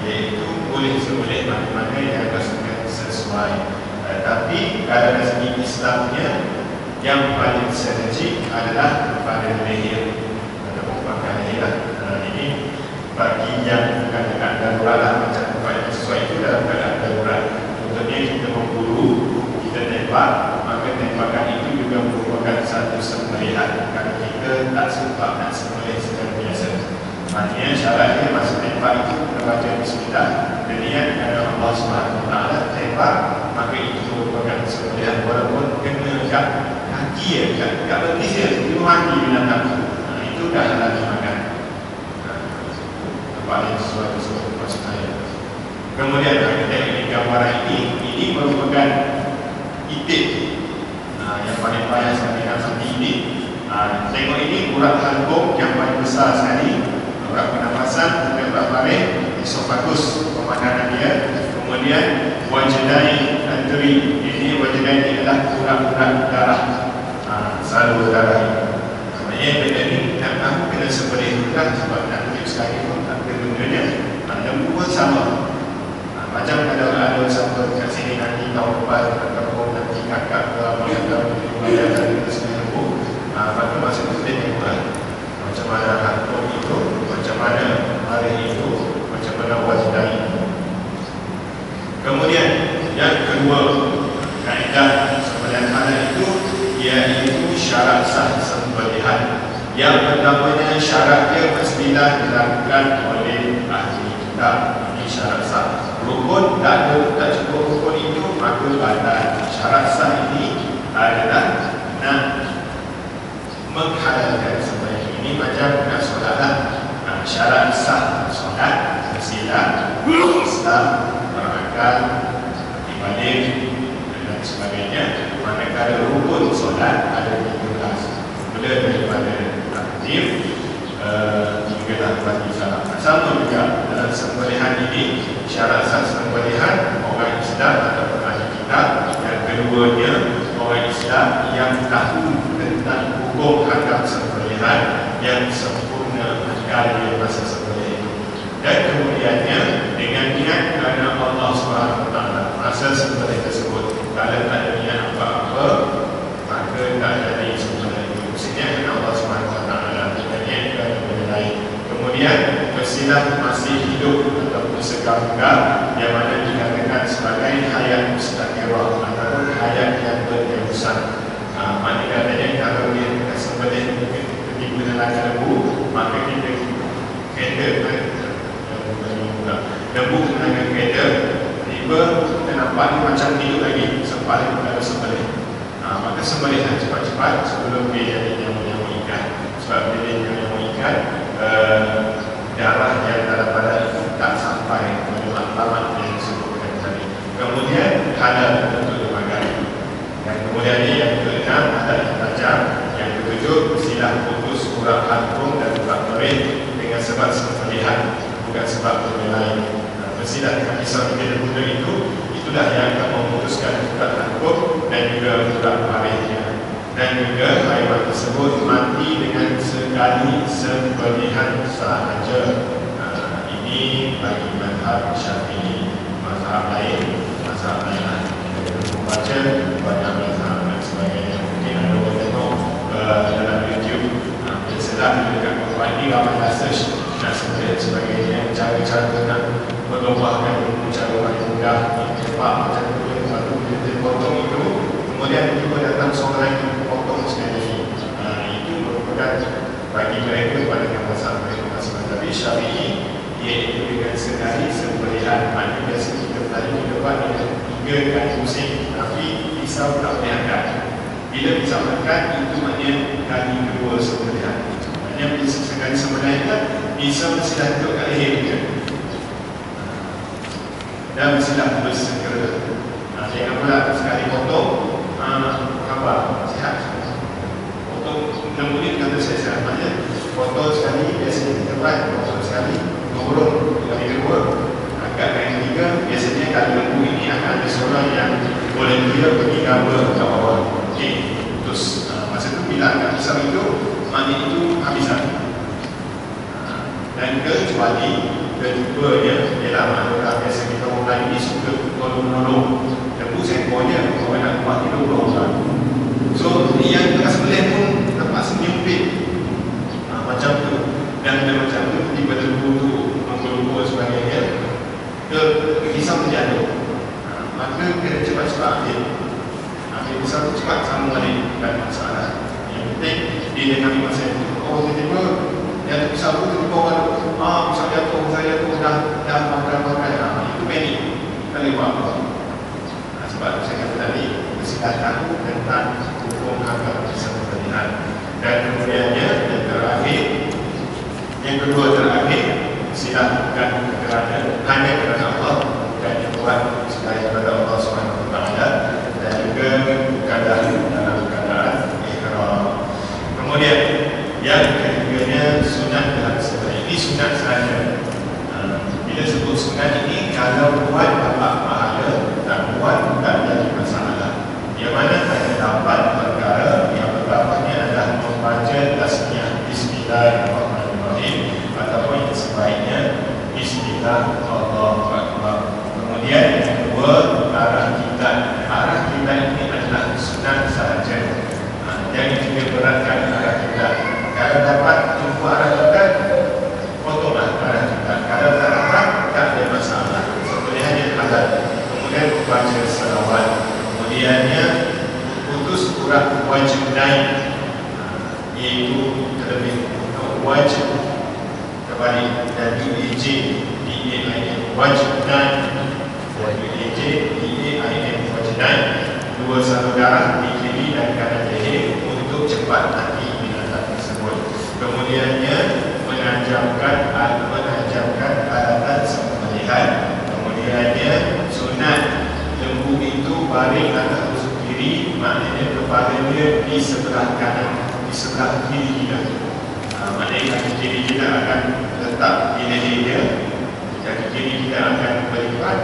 iaitu boleh sebelih mana-mana yang rasakan sesuai. Tapi kalau dari segi Islamnya, yang paling strategik adalah pada leher ataupun pangkal leher lah. Ini bagi yang bukan dekat darurat lah, macam tempat yang sesuai itu dalam keadaan darurat. Contohnya kita memburu, kita tembak, maka tembakan itu juga merupakan satu sembelihan. Kalau kita tak sempat nak sembelih secara biasa, maknanya syaratnya masa tembak itu kita baca bismillah, dan niat kerana Allah SWT tembak, maka itu merupakan sembelihan, walaupun kena kat kaki ya, kat betis ya, itu mati binatang. Itu dah halal dimakan. Paling sesuatu maksud saya. Kemudian kita ini gambaran ini merupakan itik. Yang paling payah sekali nak sampai itik. Tengok ini urat halbung yang paling besar sekali, urat pernafasan, urat parit, esophagus pemakanan dia. Kemudian wajdain anteri, ini wajdain ini adalah urat-urat darah, salur darah ini. Maknanya benda ni nak tahu kena sembelih dulu lah, sebab nak tunjuk sekali pun tak ada benda-nya. Lembu pun sama. Macam kalau ada sampai kat sini nanti tahun depan ataupun nanti kakak ke abang atau ada sini lembu, maka masa itu dia tengok lah macam mana halbung itu, macam mana marih itu, macam mana wajdah itu. Kemudian yang kedua, kaedah sembelihan halal itu iaitu syarat sah sembelihan. Yang pertamanya syaratnya mestilah dilakukan oleh ahli kitab. Ini syarat sah. Rukun tak ada, tak cukup rukun itu, maka batal. Syarat sah ini Islam, berakal, dibalik dan sebagainya. Manakala rukun solat ada 13. Mula daripada takbir hinggalah bagi salam. Sama juga dalam sembelihan ini, syarat sah sembelihan orang Islam atau ahli kitab. Yang keduanya, orang Islam yang tahu tentang hukum hakam sembelihan yang sempurna kali masa sembelihan itu. Dan kemudiannya dengan niat kerana Allah SWT masa sembelihan tersebut. Kalau tak ada niat apa-apa, maka tak ada sembelihan itu. Maksudnya kerana Allah SWT dengan niat kerana benda lain. Kemudian bersilah masih hidup ataupun seganggar yang mana dikatakan sebagai hayat mustaqirah ataupun hayat yang berterusan. Maknanya kalau dia sembelih ketiba dalam lembu, maka kita kereta lembu menangkan kereta, tiba kita nampak dia macam hidup lagi sampai pada sembelih. Maka sembelihlah cepat-cepat sebelum dia jadi nyamuk ikan. Sebab bila dia nyamuk ikan, darah yang dalam badan itu tak sampai kepada matlamat yang disebutkan tadi. Kemudian halal untuk dimakan. Dan kemudian yang keenam adalah tajam. Yang ketujuh silah putus urat jantung dan urat perih dengan sebab sembelihan, bukan sebab benda lain. Bersilah dengan pisau di benda itu, itulah yang akan memutuskan urat jantung dan juga urat perihnya. Dan juga haiwan tersebut mati dengan sekali sembelihan sahaja. Ini bagi mazhab Syafi'i. Mazhab lain lah. Kita membaca banyak mazhab dan sebagainya. Mungkin ada orang tengok dalam YouTube, biasalah dekat Quran ini ramai research nak sebagainya, cara-cara nak mengubahkan cara paling mudah, cepat macam tu, lepas tu dia potong itu, kemudian tiba datang seorang lagi potong sekali. Itu merupakan bagi mereka pandangan mazhab mereka masing-masing. Tapi Syafi'i iaitu dengan sekali sembelihan. Maknanya biasa kita tadi di depan dengan 3 kali musim, tapi pisau tak boleh angkat. Bila pisau angkat, itu maknanya kali kedua sembelihan. Maknanya sekali sembelihan kan, pisau mestilah duduk kat leher dia dan mestilah bersegera. Jangan pula sekali potong, khabar sihat. Potong 6 minit kata saya sihat. Maknanya potong sekali biasanya kita buat, potong sekali turun kali kedua, angkat kali ketiga. Biasanya kali lembu ini akan ada seorang yang boleh dia pergi gambar ke bawah. Okey, terus masa tu bila angkat pisau itu, maknanya itu habisan. Dan kecuali keduanya ialah maknanya biasa kita orang Melayu ni suka tolong-menolong. Lembu seekornya orang nak buat hidup orang. So yang tengah sembelih pun terpaksa menyempit macam tu. Dan macam tu tiba lembu tu menggelubur sebagainya, pisau terjatuh. Maka kena cepat-cepat ambil pisau tu cepat sambung balik, tak ada masalah. Yang penting dia ambil masa itu. Oh tiba-tiba yang pisau tu tiba orang pisau jatuh, saya tu dah makan. Itu panik, tak boleh buat apa. Sebab tu saya kata tadi, mestilah tahu tentang hukum hakam sembelihan. Dan kemudiannya yang terakhir, yang kedua terakhir, silakan kerana hanya kerana Allah dan yang buat selain kepada Allah SWT, dan juga bukanlah dalam keadaan ihram. Kemudian yang ketiganya sunat dalam sembelihan. Ini sunat sahaja. Bila sebut sunat ini, kalau buat dapat pahala, tak buat tak jadi masalah. Yang mana ada dapat perkara yang pertamanya adalah membaca tasmiyah Bismillahirrahmanirrahim, ataupun yang sebaiknya Bismillah Allahu Akbar. Kemudian yang kedua, arah kiblat. Arah kiblat ini adalah sunat sahaja. Jangan kita beratkan arah kiblat. Kalau dapat jumpa arah kiblat, potonglah arah kiblat. Kalau tak dapat, tak ada masalah. Sembelihan yang halal. Kemudian membaca salawat. Kemudiannya putus urat wajib naik, iaitu terlebih wajib kembali dan UAJ DAIN wajib naik, UAJ DAIN wajib naik, 2 saluran darah di kiri dan kanan leher untuk cepat mati binatang tersebut. Kemudiannya menajamkan alatan sembelihan. Kemudian Kiranya sunat lembu itu baring atau tusuk kiri, maknanya kepala dia di sebelah kanan, di sebelah kiri kita. Maknanya kaki kiri kita akan letak di leher dia, kaki kiri kita akan berlipat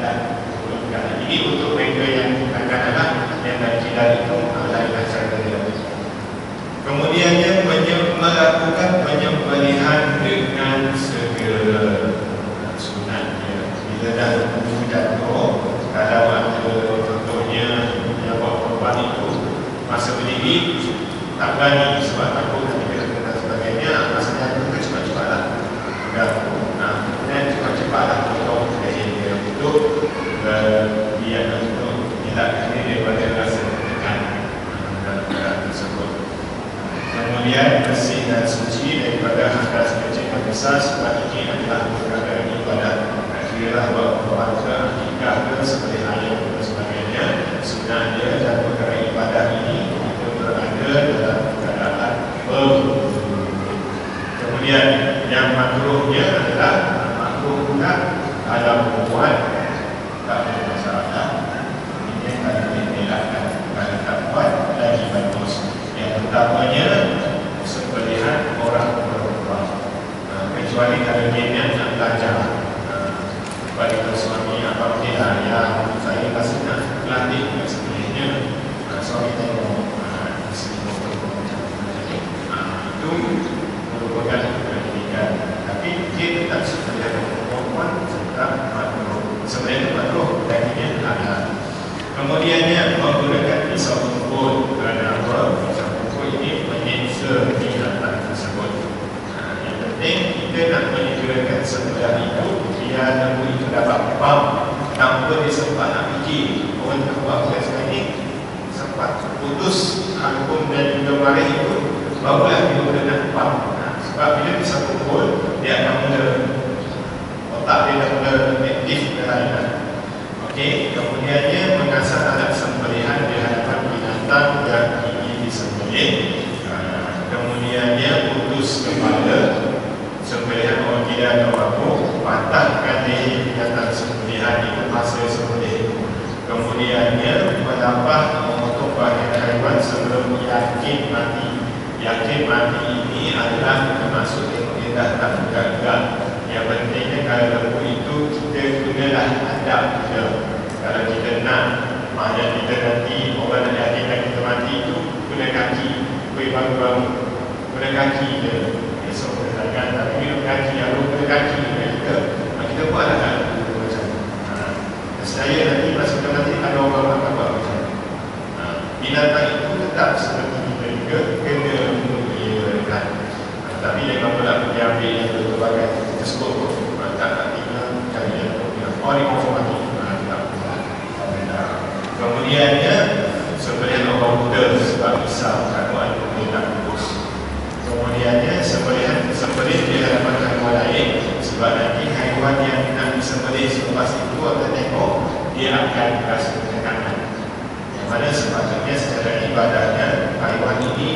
dan turun kanan. Ini untuk mereka yang kanan-kanan, yang dari kiri itu lainlah cara dia. Kemudiannya melakukan penyembelihan dengan segera. Sunatnya bila dah lembu jatuh, kalau ada contohnya yang buat korban itu masa berdiri tak berani sebab takut nanti kena dan sebagainya, masa jatuh kan cepat-cepatlah kemudian cepat-cepatlah potong leher dia untuk dia untuk elakkan dia daripada rasa tekan dalam keadaan tersebut. Kemudian bersih dan suci daripada hadas kecil dan besar, sebab ini adalah perkara ibadat. Kira buat keluarga, akikah ke, seperti ayam dan sebagainya. Sebenarnya dan perkara ibadat ini kita berada dalam keadaan berwudu. Kemudian yang makruhnya adalah makruh pula kalau membuat tak ada masalah. Ini kalau dielakkan, kalau tak buat lagi bagus. Yang pertamanya sembelihan orang perempuan, kecuali kalau dia nak belajar bagi suami apa dia yang saya rasa nak latih sembelihnya, suami tengok itu merupakan pendidikan, tapi dia tetap sembelihan perempuan tetap makruh. Sebenarnya makruh dagingnya halal. Kemudiannya menggunakan pisau tumpul. Kerana apa? Pisau tumpul ini menyiksa binatang tersebut. Yang penting kita nak menyegerakan sembelihan itu biar lembu itu dapat pam tanpa dia sempat nak fikir. Orang tak buat bukan sekali sempat putus hukum dan juga marah itu, barulah dia boleh nak pam. Sebab bila pisau tumpul, dia akan mula otak dia dah mula aktif berlainan. Okey, kemudiannya mengasah alat sembelihan di hadapan binatang yang ingin disembelih. Kemudiannya putus kepala, sembelihan orang gila atau mabuk, patahkan leher binatang sembelihan itu masa sembelih. Kemudiannya melapah memotong bahagian haiwan sebelum yakin mati. Yakin mati ini adalah termasuk dia dah tak bergerak. Yang pentingnya kalau lembu itu kita gunalah adab kita. Kalau kita nak maknanya kita nanti orang nak yakinkan kita mati itu, guna kaki, kuih baru-baru guna kaki je. Esok kita tangan, tapi minum kaki, lalu guna kaki kita buatlah kan macam saya nanti masa kita mati ada orang akan buat macam binatang itu tetap seperti kita juga kena menguliakan. Tapi jangan pula pergi ambil yang berbagai tersebut tak nak tinggal cari yang konformati. Kemudiannya sembelihan orang muda sebab risau kandungan dia tak lurus. Kemudiannya sembelihan di hadapan haiwan lain, sebab nanti haiwan yang nak disembelih selepas itu akan tengok dia akan rasa tekanan, yang mana sepatutnya secara ibadahnya haiwan ini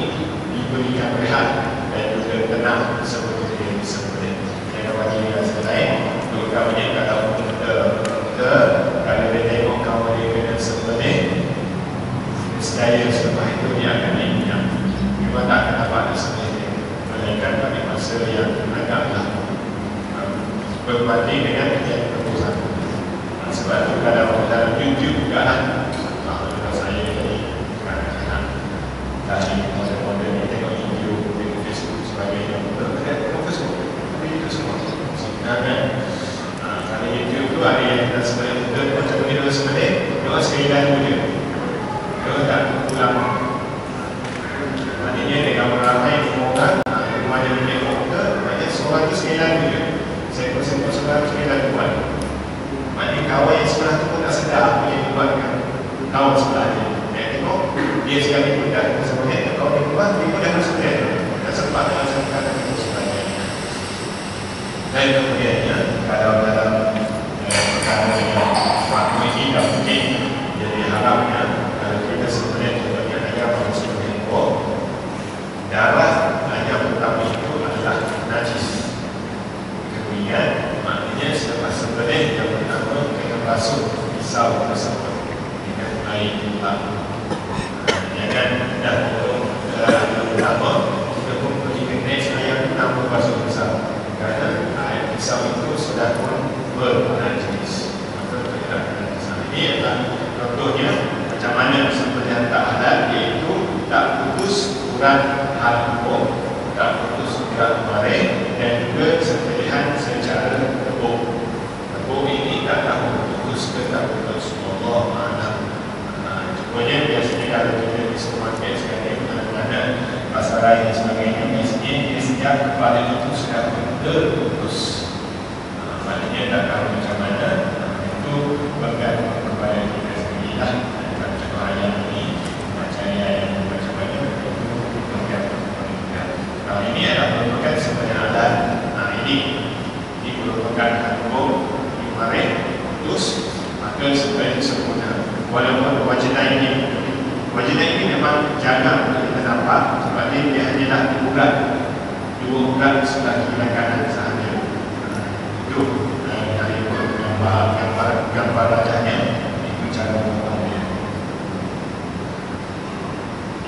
diberikan rehat dan juga tenang sebelum dia disembelih. Yang bagi rasa lain, terutamanya kalau muda kalau dia tengok kawan dia kena sembelih, nescaya selepas itu dia akan ingat. Memang tak akan dapat disembelih dia, melainkan pada masa yang agaklah berbanding dengan kejadian tersebut. Sebab itu kalau dalam YouTube juga lah, kalau saya ni kadang-kadang dari model-model ni tengok YouTube, tengok Facebook sebagainya, tengok Facebook, tapi itu semua sebenarnya. Kalau YouTube tu ada yang kita sembelih muda, macam ni dia sembelih, dia sekali lalu dia tak lama. Maknanya dia kalau ramai orang rumah dia tengok muda, maknanya seorang tu sekali lalu dia sekor-sekor sebelah tu sekali lalu buat. Maknanya kawan yang sebelah tu pun tak sedar apa yang dia buat dengan kawan sebelah dia. Dia tengok, dia sekali pun dah sembelih, kawan dia buat, dia pun dah sembelih, tak sempat dengan sembelih itu sebagainya. Dan kemudiannya kalau dalam perkara yang waktu ini tak mungkin, jadi harapnya kalau kita sebenarnya contohnya ayam atau sembelih ekor, darah ayam pertama itu adalah najis. Kemudian maknanya selepas sembelih yang pertama kan dah potong lama, kita pun pergi ke next ayam nama basuh pisau. Kerana ayam pisau itu sudah pun berwarna jenis. Maka kita kena kisah. Ini adalah contohnya macam mana sebenarnya tak halal, iaitu tak putus ukuran hal hukum, tak putus ukuran kemarin, dan juga pilihan secara tepuk. Tepuk ini tak tahu putus ke tak putus. Allah Alam. Contohnya biasanya kalau kita di supermarket sekarang mana pasaran dan sebagainya, biasanya dia setiap kepala itu sudah terputus. Maknanya tak tahu macam mana, itu bergantung kepada kita sendiri lah. Contoh ayam ini, macam ayam macam mana, itu bergantung kepada kita. Ini adalah merupakan sebenarnya alat. Ini merupakan hukum kemarin putus, maka sebenarnya sempurna. Walaupun wajidah ini memang jarang untuk kita nampak, sebab dia hanyalah dua urat sebelah kiri dan kanan sahaja. Itu dari gambar wajahnya, itu cara membuatnya.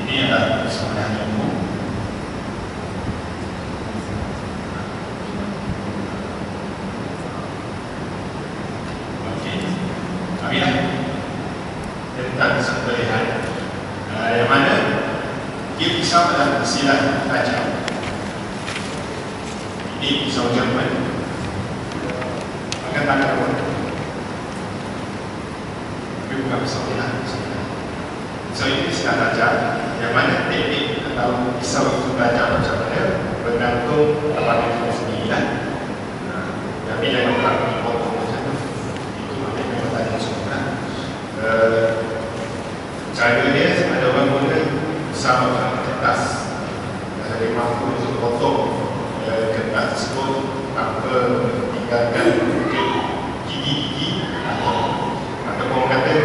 Ini adalah sebenarnya umum. Okey, habislah tentang sembelihan, yang mana dia pisau adalah silat tajam. Ini pisau Jerman, akan tangan pun, tapi bukan pisau silat. Pisau ini silat tajam, yang mana teknik atau pisau itu tajam macam mana bergantung kepada kita sendiri lah. Tapi jangan pula dipotong macam tu, itu maknanya tajam semua. Cara dia ada orang guna bersama kertas, jadi mampu untuk potong kertas tersebut tanpa tinggalkan gigi-gigi atau orang kata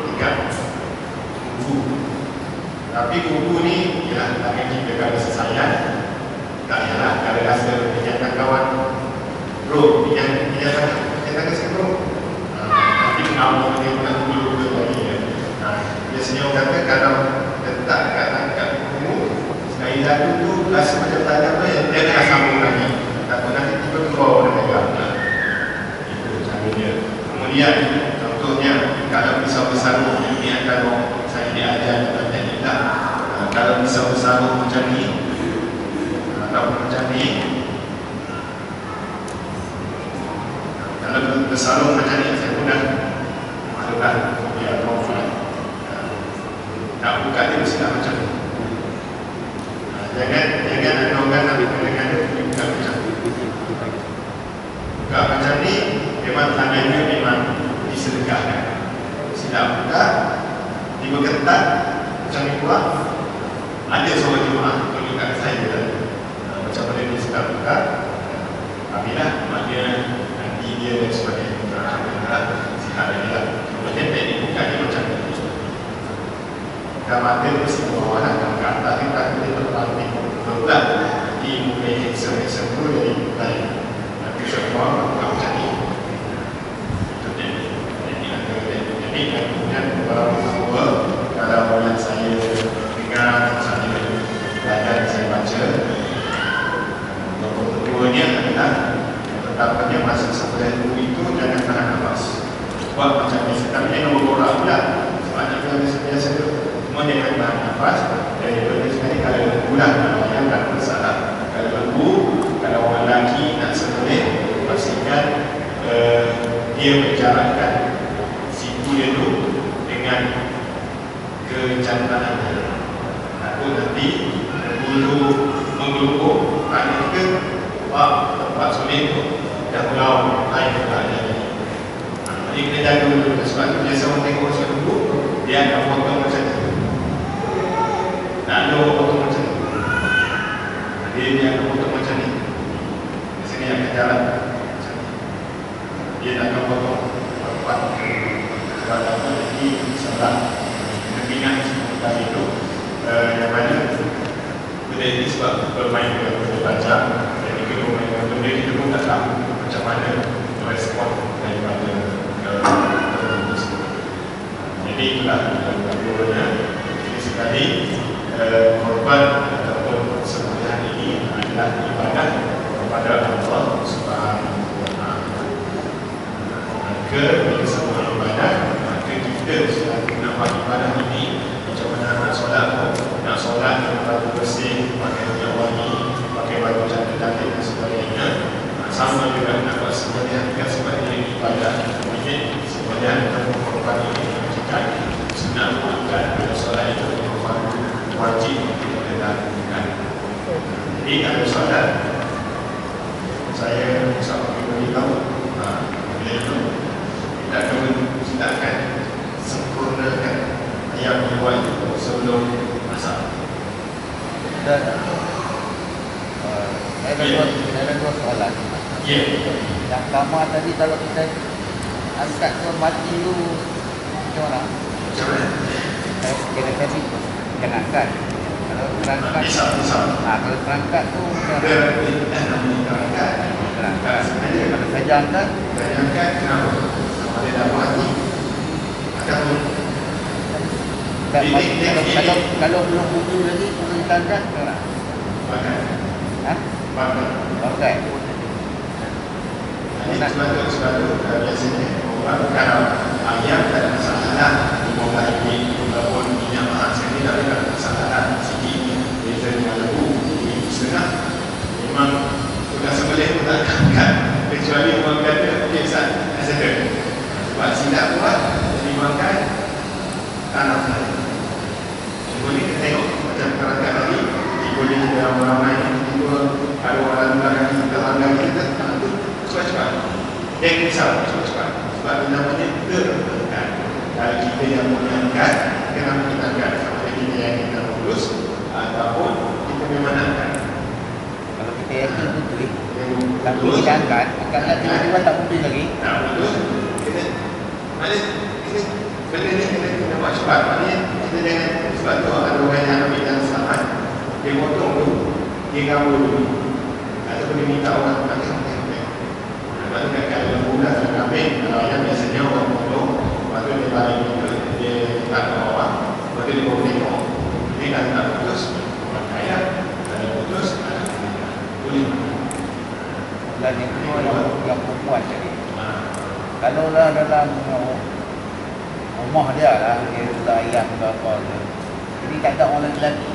tinggal kuku. Tapi kuku ni ialah tangan kita kalau sesayang, tak ialah kalau rasa pinjatan kawan bro, pinjam tangan saya bro, nanti mengamuk dia bukan kuku lagi ya. Biasanya orang kata kalau letak kat kuku, sekali lalu tu rasa macam tajam tu, dia akan sambung lagi, takut nanti tiba keluar dia pegang. Itu cara dia. Kemudian contohnya kalau pisau bersarung ini akan saya diajar tentang teknik lah. Kalau pisau bersarung macam ni ataupun macam ni, kalau bersarung macam ni, saya pun dah maklumlah dia profil. Nak buka dia mesti nak macam ni. Jangan ada orang nak dengan buka macam ni. Buka macam ni, memang tangannya memang disedekahkan. Silap buka, tiba ketat macam ni buat. Ada seorang jemaah tunjukkan saya macam mana dia sedang buka. Apabila maknanya nanti dia dan sebagainya, alhamdulillah sihat lagi lah. Kemudian teknik buka dia macam ni. Kalau ada mesti bawah lah, kalau ke atas kita boleh terbanting berat, jadi mungkin heksa-heksa itu jadi baik. Nanti semua bukan macam ni. Itu teknik antara teknik. Dan kemudian beberapa semua, kalau yang saya dengar, saya belajar, saya baca, keduanya adalah tetapannya masa sebelah itu jangan tahan nafas. Buat macam ni, tapi dia nombor borak pula. Sebab nak biasa tu semua dia akan tahan nafas. Daripada sekali kalau bulan yang tak bersalah. Kalau lembu, kalau orang lelaki nak sembelih, pastikan dia berjarakkan siku dia tu dengan kejantanan dia. Takut nanti bulu menggelupuk, tak kita tempat sulit tu dah pulau air pula jadi. Jadi kita jaga dulu. Sebab tu biasa orang tengok orang dulu, dia akan potong macam tu. Tak ada orang potong macam tu. Dia akan potong macam ni. Biasanya akan jalan macam ni. Dia akan potong kuat. Sebab apa jadi salah. Kita ingat semua tadi tu yang mana benda ini sebab bermain dengan benda tajam. Jadi kita bermain dengan benda, kita pun tak tahu macam mana respon daripada tersebut. Jadi itulah dua-duanya. Jadi sekali Jadi korban ataupun sembelihan ini adalah ibadah kepada Allah Subhanahu wa Ta'ala. Maka bila semua ibadah, maka kita selalu nak buat ibadah ini macam mana nak solat pun, nak solat dengan baju bersih, pakai minyak wangi, pakai baju cantik-cantik dan sebagainya. Sama juga nak buat sembelihan juga sebagai ibadah. Mungkin sembelihan ataupun korban ini menunjukkan sunat bukan bila solat itu merupakan wajib untuk kita lakukan. Jadi kalau solat, saya sampai beritahu bila itu kita akan sempurnakan ayam yang buat itu sebelum masak. Dan saya ada dua soalan. Ya. Yang pertama tadi kalau kita angkat ke mati tu macam mana? Macam mana? Kira tadi jangan angkat. Kalau terangkat, kalau terangkat tu macam mana? Terangkat. Kalau saja angkat, Kenapa? Sama dia dah mati. Ataupun kalau belum buku lagi, boleh kita angkat ke tak? pakai. Hah? Pakai. Ini sebab biasanya orang kalau ayam tak ada masalah, dimulai walaupun minyak mahal sekali tak ada masalah sikit, beza dengan lembu, ini setengah. Memang sudah sembelih pun tak angkat, kecuali orang kata biasa sedar. Sebab silap buat, jadi makan tanam tadi. Cuma ni kita tengok macam perangkat tadi, boleh ramai-ramai tiba ada orang belakang kita langgar kita tak tu cepat-cepat. Yang risau cepat-cepat. Sebab itu namanya terangkat. Kalau kita yang mengangkat, kenapa kita angkat? Sama ada kita yang kita lulus ataupun kita memang angkat. Kalau kita yakin betul, kalau kita angkat tiba-tiba tak betul lagi. Tak betul. Benda ni kena buat cepat. Maknanya kita jangan, sebab tu ada orang yang ambil yang selamat, dia potong dulu, dia gambar dulu, ataupun dia minta orang pakai. Lepas tu kat lembu dah kambing, kalau ayam biasanya orang potong, lepas tu dia balik dia letak ke bawah, lepas tu dia bawa tengok, dia dah tak putus, pakai ayam, ada putus, ada boleh. Dan yang kedua yang perempuan tadi. Kalau lah dalam rumah dia lah, dia letak ayam ke apa ke, jadi tak ada orang lelaki.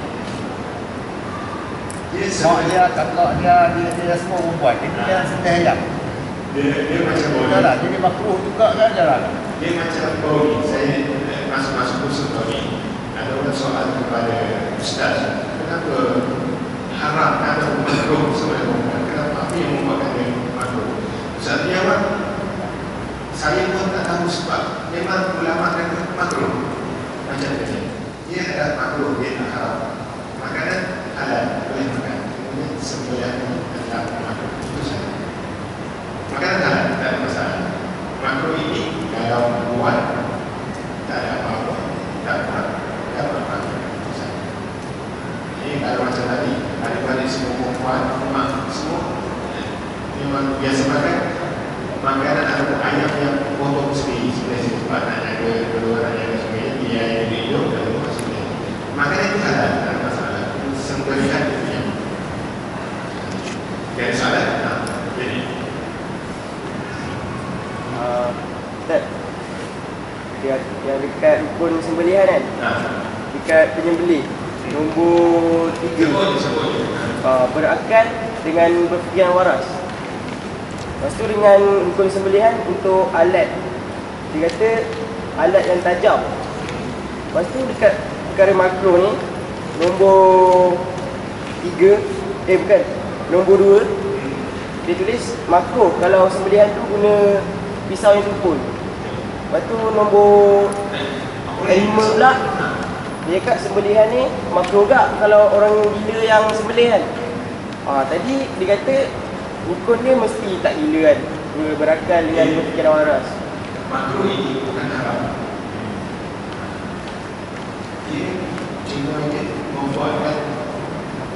Mak dia, kakak dia semua perempuan. Jadi dia sedih ayam. Dia macam bau lah, jadi makruh juga kan jalan. Dia macam bau ni. Saya masuk kursus bau ni. Ada orang soal kepada ustaz, kenapa haram ada makruh sebagai perempuan? Kenapa apa yang membuatkan dia makruh? Ustaz dia jawab, saya pun tak tahu sebab memang ulama kata makruh. Macam ni. Dia ada makruh, dia tak haram. Makanan halal, boleh makan. Kemudian sembelihan adalah makruh. Itu saja. Makanan halal, tak ada masalah. Makruh ini kalau buat tak ada apa-apa, tak buat, tak apa-apa. Itu saja. Ini kalau macam tadi, ada balik semua perempuan, mak semua memang biasa makan. Makanan ada ayam yang potong sendiri sebenarnya sebab nak jaga kedua nak jaga sebagainya, dia yang hidup dan rumah sebenarnya. Makanan itu halal, tak ada masalah. Sembelihan itu yang jadi soalan. Jadi Ustaz, yang dekat rukun sembelihan kan, dekat penyembelih nombor 3, berakal dengan berfikiran waras. Lepas tu dengan rukun sembelihan untuk alat, dia kata alat yang tajam. Lepas tu dekat perkara makro ni nombor 3, nombor 2, dia tulis makro kalau sembelihan tu guna pisau yang tumpul. Lepas tu nombor 5 pula, dia cakap sembelihan ni makro gak kalau orang gila yang sembelihan. Tadi dia kata rukun dia mesti tak gila kan, berakal dengan berfikiran waras. makruh ini bukan haram. Dia cuma membuatkan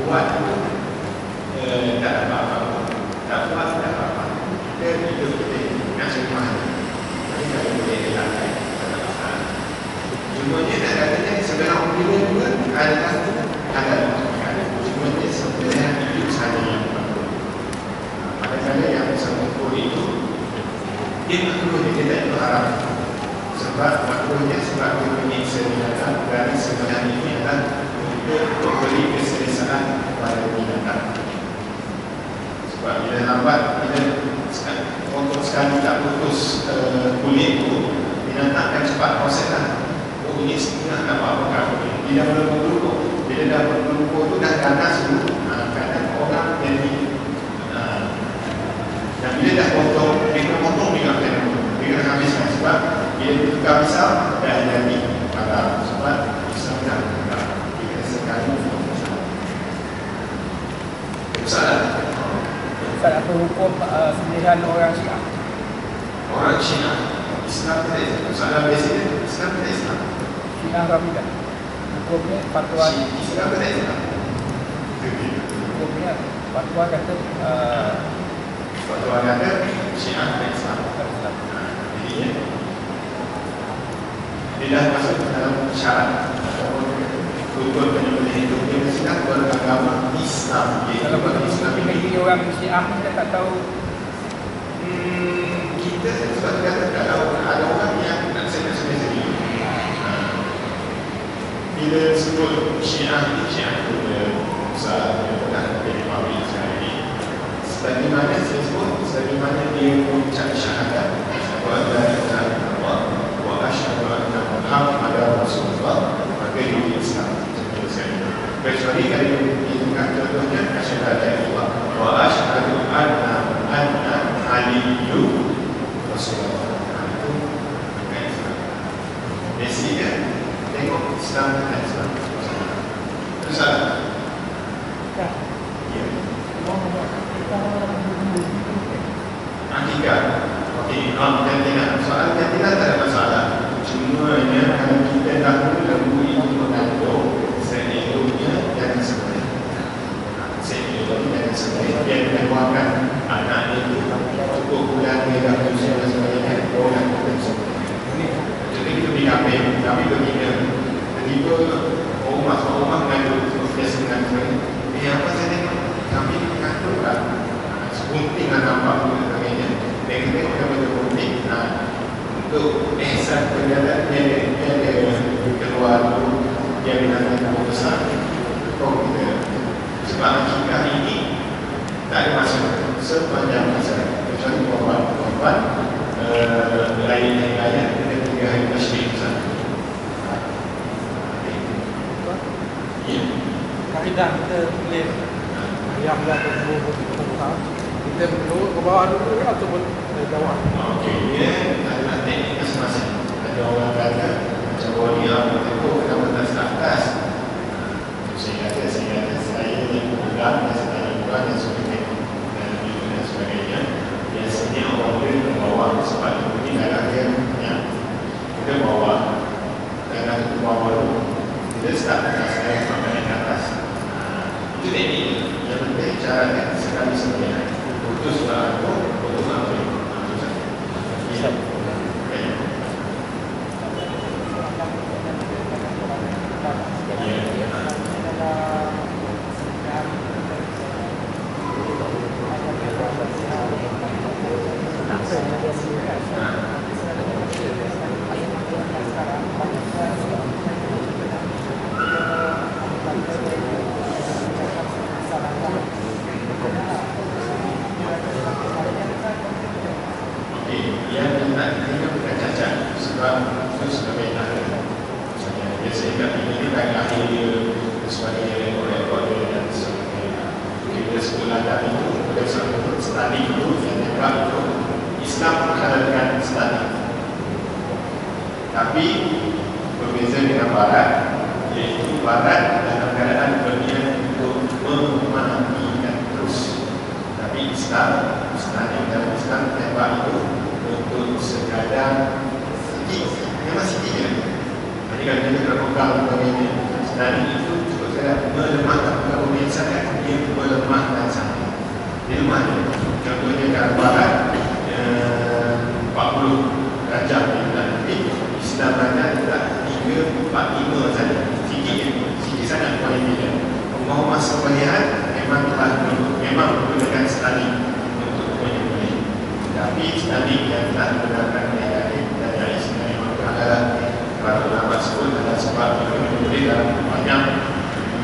buat tak ada apa-apa, tak buat tak apa-apa. Dia hidup kita nak semua. Ini tak boleh dilakukan. Cuma dia tak katanya sebenarnya orang gila juga adalah halal. Cuma dia sebenarnya hidup sahaja yang makruh. Kadang-kadang yang makruh itu dia makruh, dia tak itu haram. Sebab makruhnya sebab dia menyiksa binatang, kerana sebenarnya ini adalah untuk memberi keselesaan kepada binatang. Sebab bila lambat, bila potong sekali tak putus kulit itu, binatang akan cepat proses. Oh, ini setengah nak buat apa-apa. Bila dah berkelumpur, bila dah berkelumpur tu dah ganas dulu, kadang orang jadi dan bila dah potong, dia potong juga dia habiskan. Sebab bila tukar pisau dah jadi pada sebab pisau dah tukar dia sekali salah. Ustaz, apa hukum sembelihan orang Syiah? Orang Syiah Islam tak Islam. Soalan presiden Islam tak Islam. Syiah Rafidah. Hukumnya fatwa Islam tak Islam. hukumnya fatwa kata Fatwa kata Syiah tak Islam. Jadi dia dah masuk dalam syarat rukun penyembelihan itu, dia mesti beragama Islam. kalau Islam di negeri orang Syiah kita tak tahu. Kita sebab kata kalau ada orang yang nak sendiri, bila sebut Syiah itu besar, dia pahami sekarang ini. Sebagaimana saya sebut, sebagaimana dia mengucap syahadat wa la ilaha illallah wa asyhadu anna Muhammadar Rasulullah, maka dia Islam. Kecuali kalau itu contohnya asyhadu an la ilaha illallah wa asyhadu anna Aliyyun Rasulullah. Itu bukan Islam. Basicnya tengok Islam dan Islam. Terus ada. Ya. Akikah. Okey, jantinan. Soal jantinan tak ada masalah. Cumanya kalau kita dahulu lembu itu mengandung, seeloknya jangan sebenarnya. Seeloknya jangan sebenarnya. Dia mengeluarkan anaknya itu cukup bulan dia dah berusia dan sebagainya. Orang akan sebenarnya. Jadi itu di kami berbina. Tiba rumah mengandung biasa mengandung. Apa saya tengok? Kami mengandung lah. Sepunting lah nampak dan sebagainya. Tengok yang betul-betul untuk ehsan perjalanan dia keluar dulu, dia binatang yang besar. Sebab akikah ini tak ada masalah sepanjang masa. Kecuali perempuan lain-lain kita 3 hari masyarakat besar. Kaedah kita boleh yang berlaku kita menurut ke bawah dulu ataupun dari bawah. Okey, dia adalah teknik masing-masing. Ada orang kata macam walia itu kenapa tak ke atas. Saya kata saya yang pegang dan saya bukan yang sebagainya dan sebagainya. Biasanya orang boleh ke bawah sebab ini darah dia yang kita bawah darah itu bawah dulu. Kita start atas saya sampai ke atas. Itu teknik yang penting caranya sekali sebenarnya. Putus lah itu, putus lah itu. Bisa. Islam menghalalkan study. Tapi berbeza dengan Barat, iaitu Barat dalam keadaan berniat untuk memahamikan terus. Tapi Islam, study dalam Islam tembak itu untuk sekadar sikit, memang sikit je. Jadi kalau kita terpegang sebagainya, study itu cukup sekadar melemahkan kemudian sangat, dia melemahkan sangat. Dia lemah je. Contohnya dalam Barat 40 darjah Islam banyak tak 3, 4, 5 saja sikit je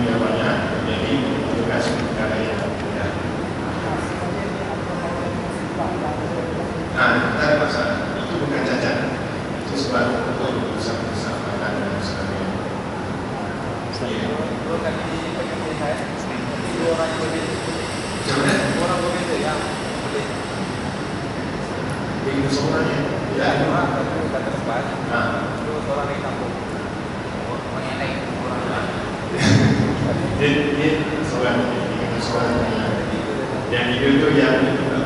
yang banyak, jadi tugas negara yang mudah. Tak ada masalah. Itu bukan cacat. Itu sebab untuk bersama-sama dan sebagainya. Itu kan di bagian saya. Itu orang berbeza. Macam mana? Orang berbeza yang boleh. Itu seorangnya. Ya, orang itu kata depan. Nah, Itu orang yang kampung. Orang yang lain. Orang lain. dia seorang yang itu yang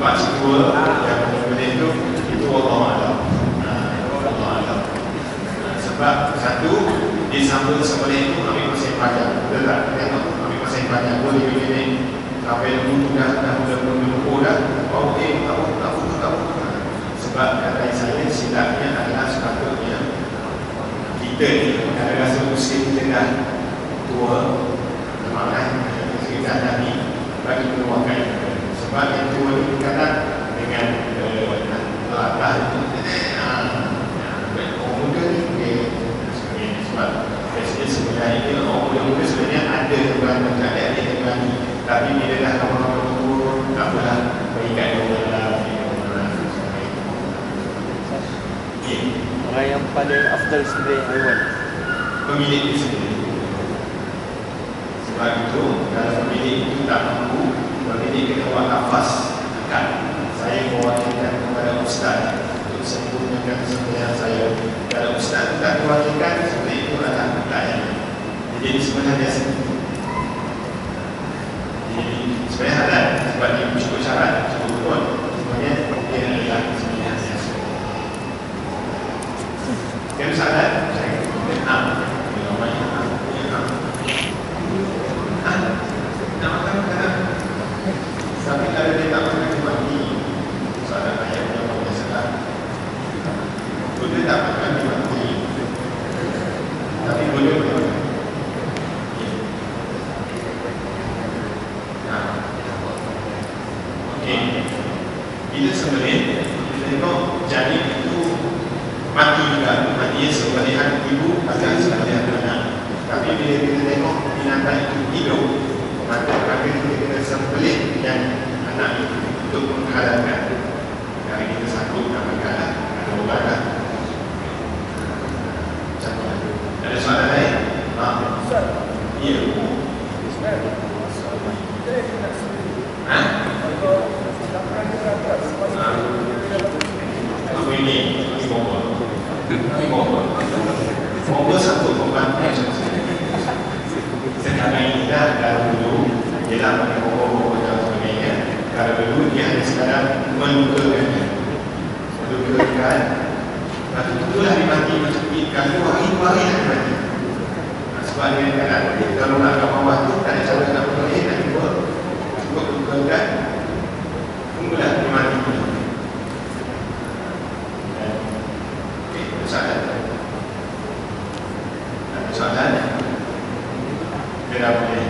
Pak Cikgu yang kemudian itu Allah Alam. Allah Alam. Sebab satu disambut seperti itu ambil masa yang panjang. Betul tak? Ambil masa yang panjang. Boleh begini sampai dulu dah menunggu dah. Oh, kamu. Sebab kata saya silapnya adalah sepatutnya kita ni ada rasa usia kita dah tua, malah kita dah ni bagi peluangkan. Sebab yang tua ni kadang dengan latah orang muda ni sebab biasanya sebenarnya dia orang muda sebenarnya ada teman tak ada teman, tapi bila dah kawan-kawan tua tak apalah berikan dia lah. Orang yang paling afdal sembelih haiwan. Pemilik itu sendiri. Sebab itu kalau pemilik itu tak mampu, pemilik kena buat nafas kan. Saya mewakilkan kepada ustaz untuk sempurnakan sembelihan saya. Kalau ustaz tak diwakilkan, sembelih itu adalah layan. Jadi sebenarnya sebenarnya halal sebab dia cukup syarat, cukup betul. Sebenarnya dia adalah sembelihan saya. Yang salah, saya nak makan. Tapi kalau dia tak makan, dia mati. Soalan ayatnya apa salah? Boleh tak makan, dia mati. Tapi boleh makan. Okey. Bila sembelih, kita tengok janin itu mati juga, matinya sembelihan ibu atau sembelihan anak. Tapi bila kita tengok binatang itu hidup, maka kita kena sembelih yang anak itu untuk menghalalkan. Kalau kita sanggup nak menghalalkan, ada ubat kan? Ada soalan lain? Ya. Aku ini bomba. Bomba satu korban macam sekarang ini dah dulu ialah pakai bomba dan sebagainya. Kalau dulu dia hanya sekadar melukakan, lepas itu itulah dia mati macam ini. Kalau hari-hari dah dia mati. Sebab dia kata kalau nak ke bawah tu tak ada cara nak boleh nak cuba lukakan, tunggulah dia mati. Soalan dia dah boleh.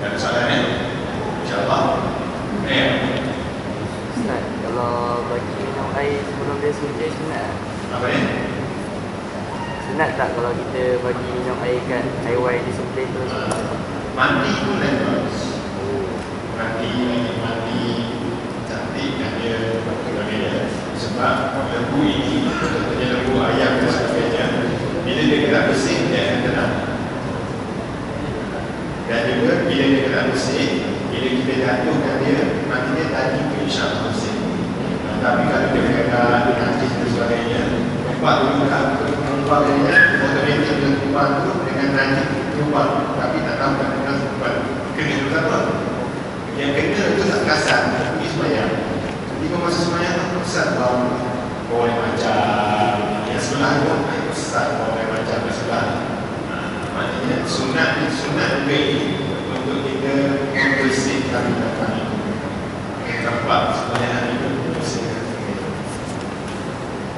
Ada soalan ni? InsyaAllah. Ustaz, kalau bagi minum air sebelum dia sembelih sunat? Apa ni? Sunat tak kalau kita bagi minum air kat haiwan di sembelih tu? Mandi pun dah bagus. Mandi cantik kan dia sebab lembu ini contohnya lembu ayam dan sebagainya, bila dia kena bersih dia akan tenang. Dan juga bila dia kena bersih, bila kita jatuhkan dia nantinya tadi tu insyaAllah bersih. Tapi kalau dia kena najis dan sebagainya, tempat dulu tempat dia otomatik dia tempat tu dengan najis tempat, tapi tak tahu kan dengan tempat kena tu apa. Yang kena tu tak kasar, pergi semayang. Ketika masa semayang tu besar bau air macam yang sebelah tu besar bau air macam yang sebelah. Maknanya sunat juga ini untuk kita membersihkan tempat semayang itu bersihkan.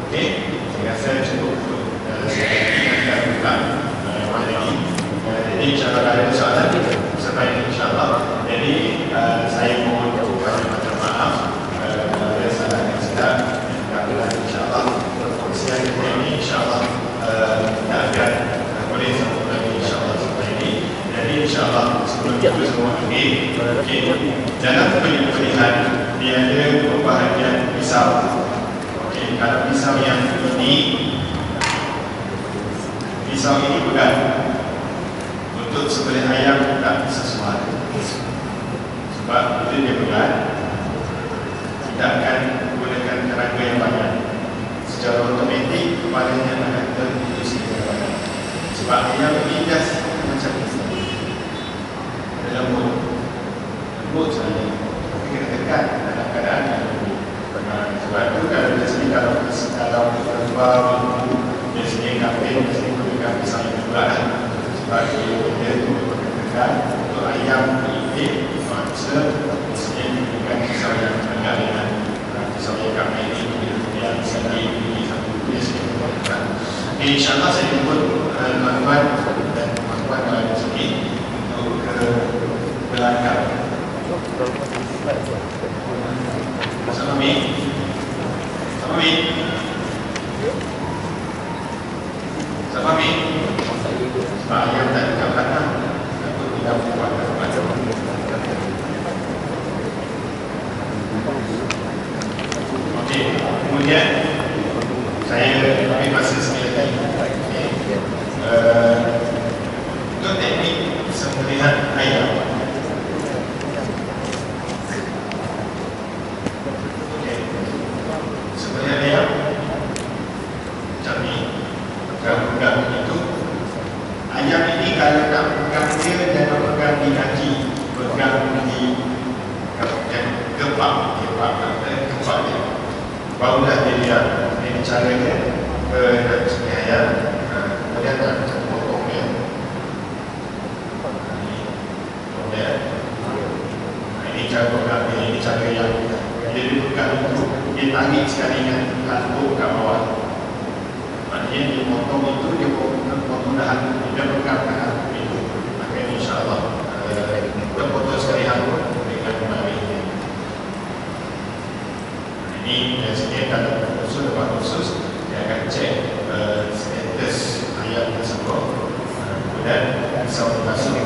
Okey, saya rasa cukup untuk kita buka malam ini. Jadi insyaAllah ada soalan sampai insyaAllah. Jadi saya mohon macam maaf ada salah yang sedang. InsyaAllah perkongsian ini insyaAllah Okey, dalam pemilihan dia ada pembahagian pisau. Okey, kalau pisau yang ini, pisau ini pegang untuk sembelih ayam tak sesuai. Sebab bila dia pegang, kita akan gunakan tenaga yang banyak. Secara otomatik kepalanya akan terputus yang banyak. Sebab ayam ini dah macam ini. Ada lembut saja. Tapi kena tekan dalam keadaan yang lembut. Sebab itu kalau biasanya kalau keluar biasanya kambing biasanya gunakan pisau yang juga. Sebab dia itu tekan untuk ayam beritik masa biasanya digunakan pisau yang agak ringan. Pisau yang kambing ini yang sedikit ini satu biasa. InsyaAllah saya jemput tuan-tuan dan tuan-tuan kalau ada sedikit untuk ke belakang. Sama Min. Sama Min. Sama Min. Sebab ayam tak dekat belakang. Takut tidak buat macam okey, kemudian saya ambil masa sekali lagi. Untuk teknik sembelihan ayam. Sembelihan ayam macam ni, pegang-pegang itu. Ayam ini kalau nak pegang dia, jangan pegang di kaki, pegang di gepak dia. Barulah dia lihat ini caranya nak sembelih ayam. Kemudian nak potong dia. Ini cara pegang dia, ini cara yang dia dipegang itu, dia tarik sekali dengan kantung kat bawah. Maknanya dia potong itu, dia potong dahan, dia pegang dahan itu. Maka insyaAllah kita potong sekali hantu dengan kembali. Ini biasanya kalau khusus lepas khusus dia akan cek status ayam tersebut. Kemudian pisau dipasang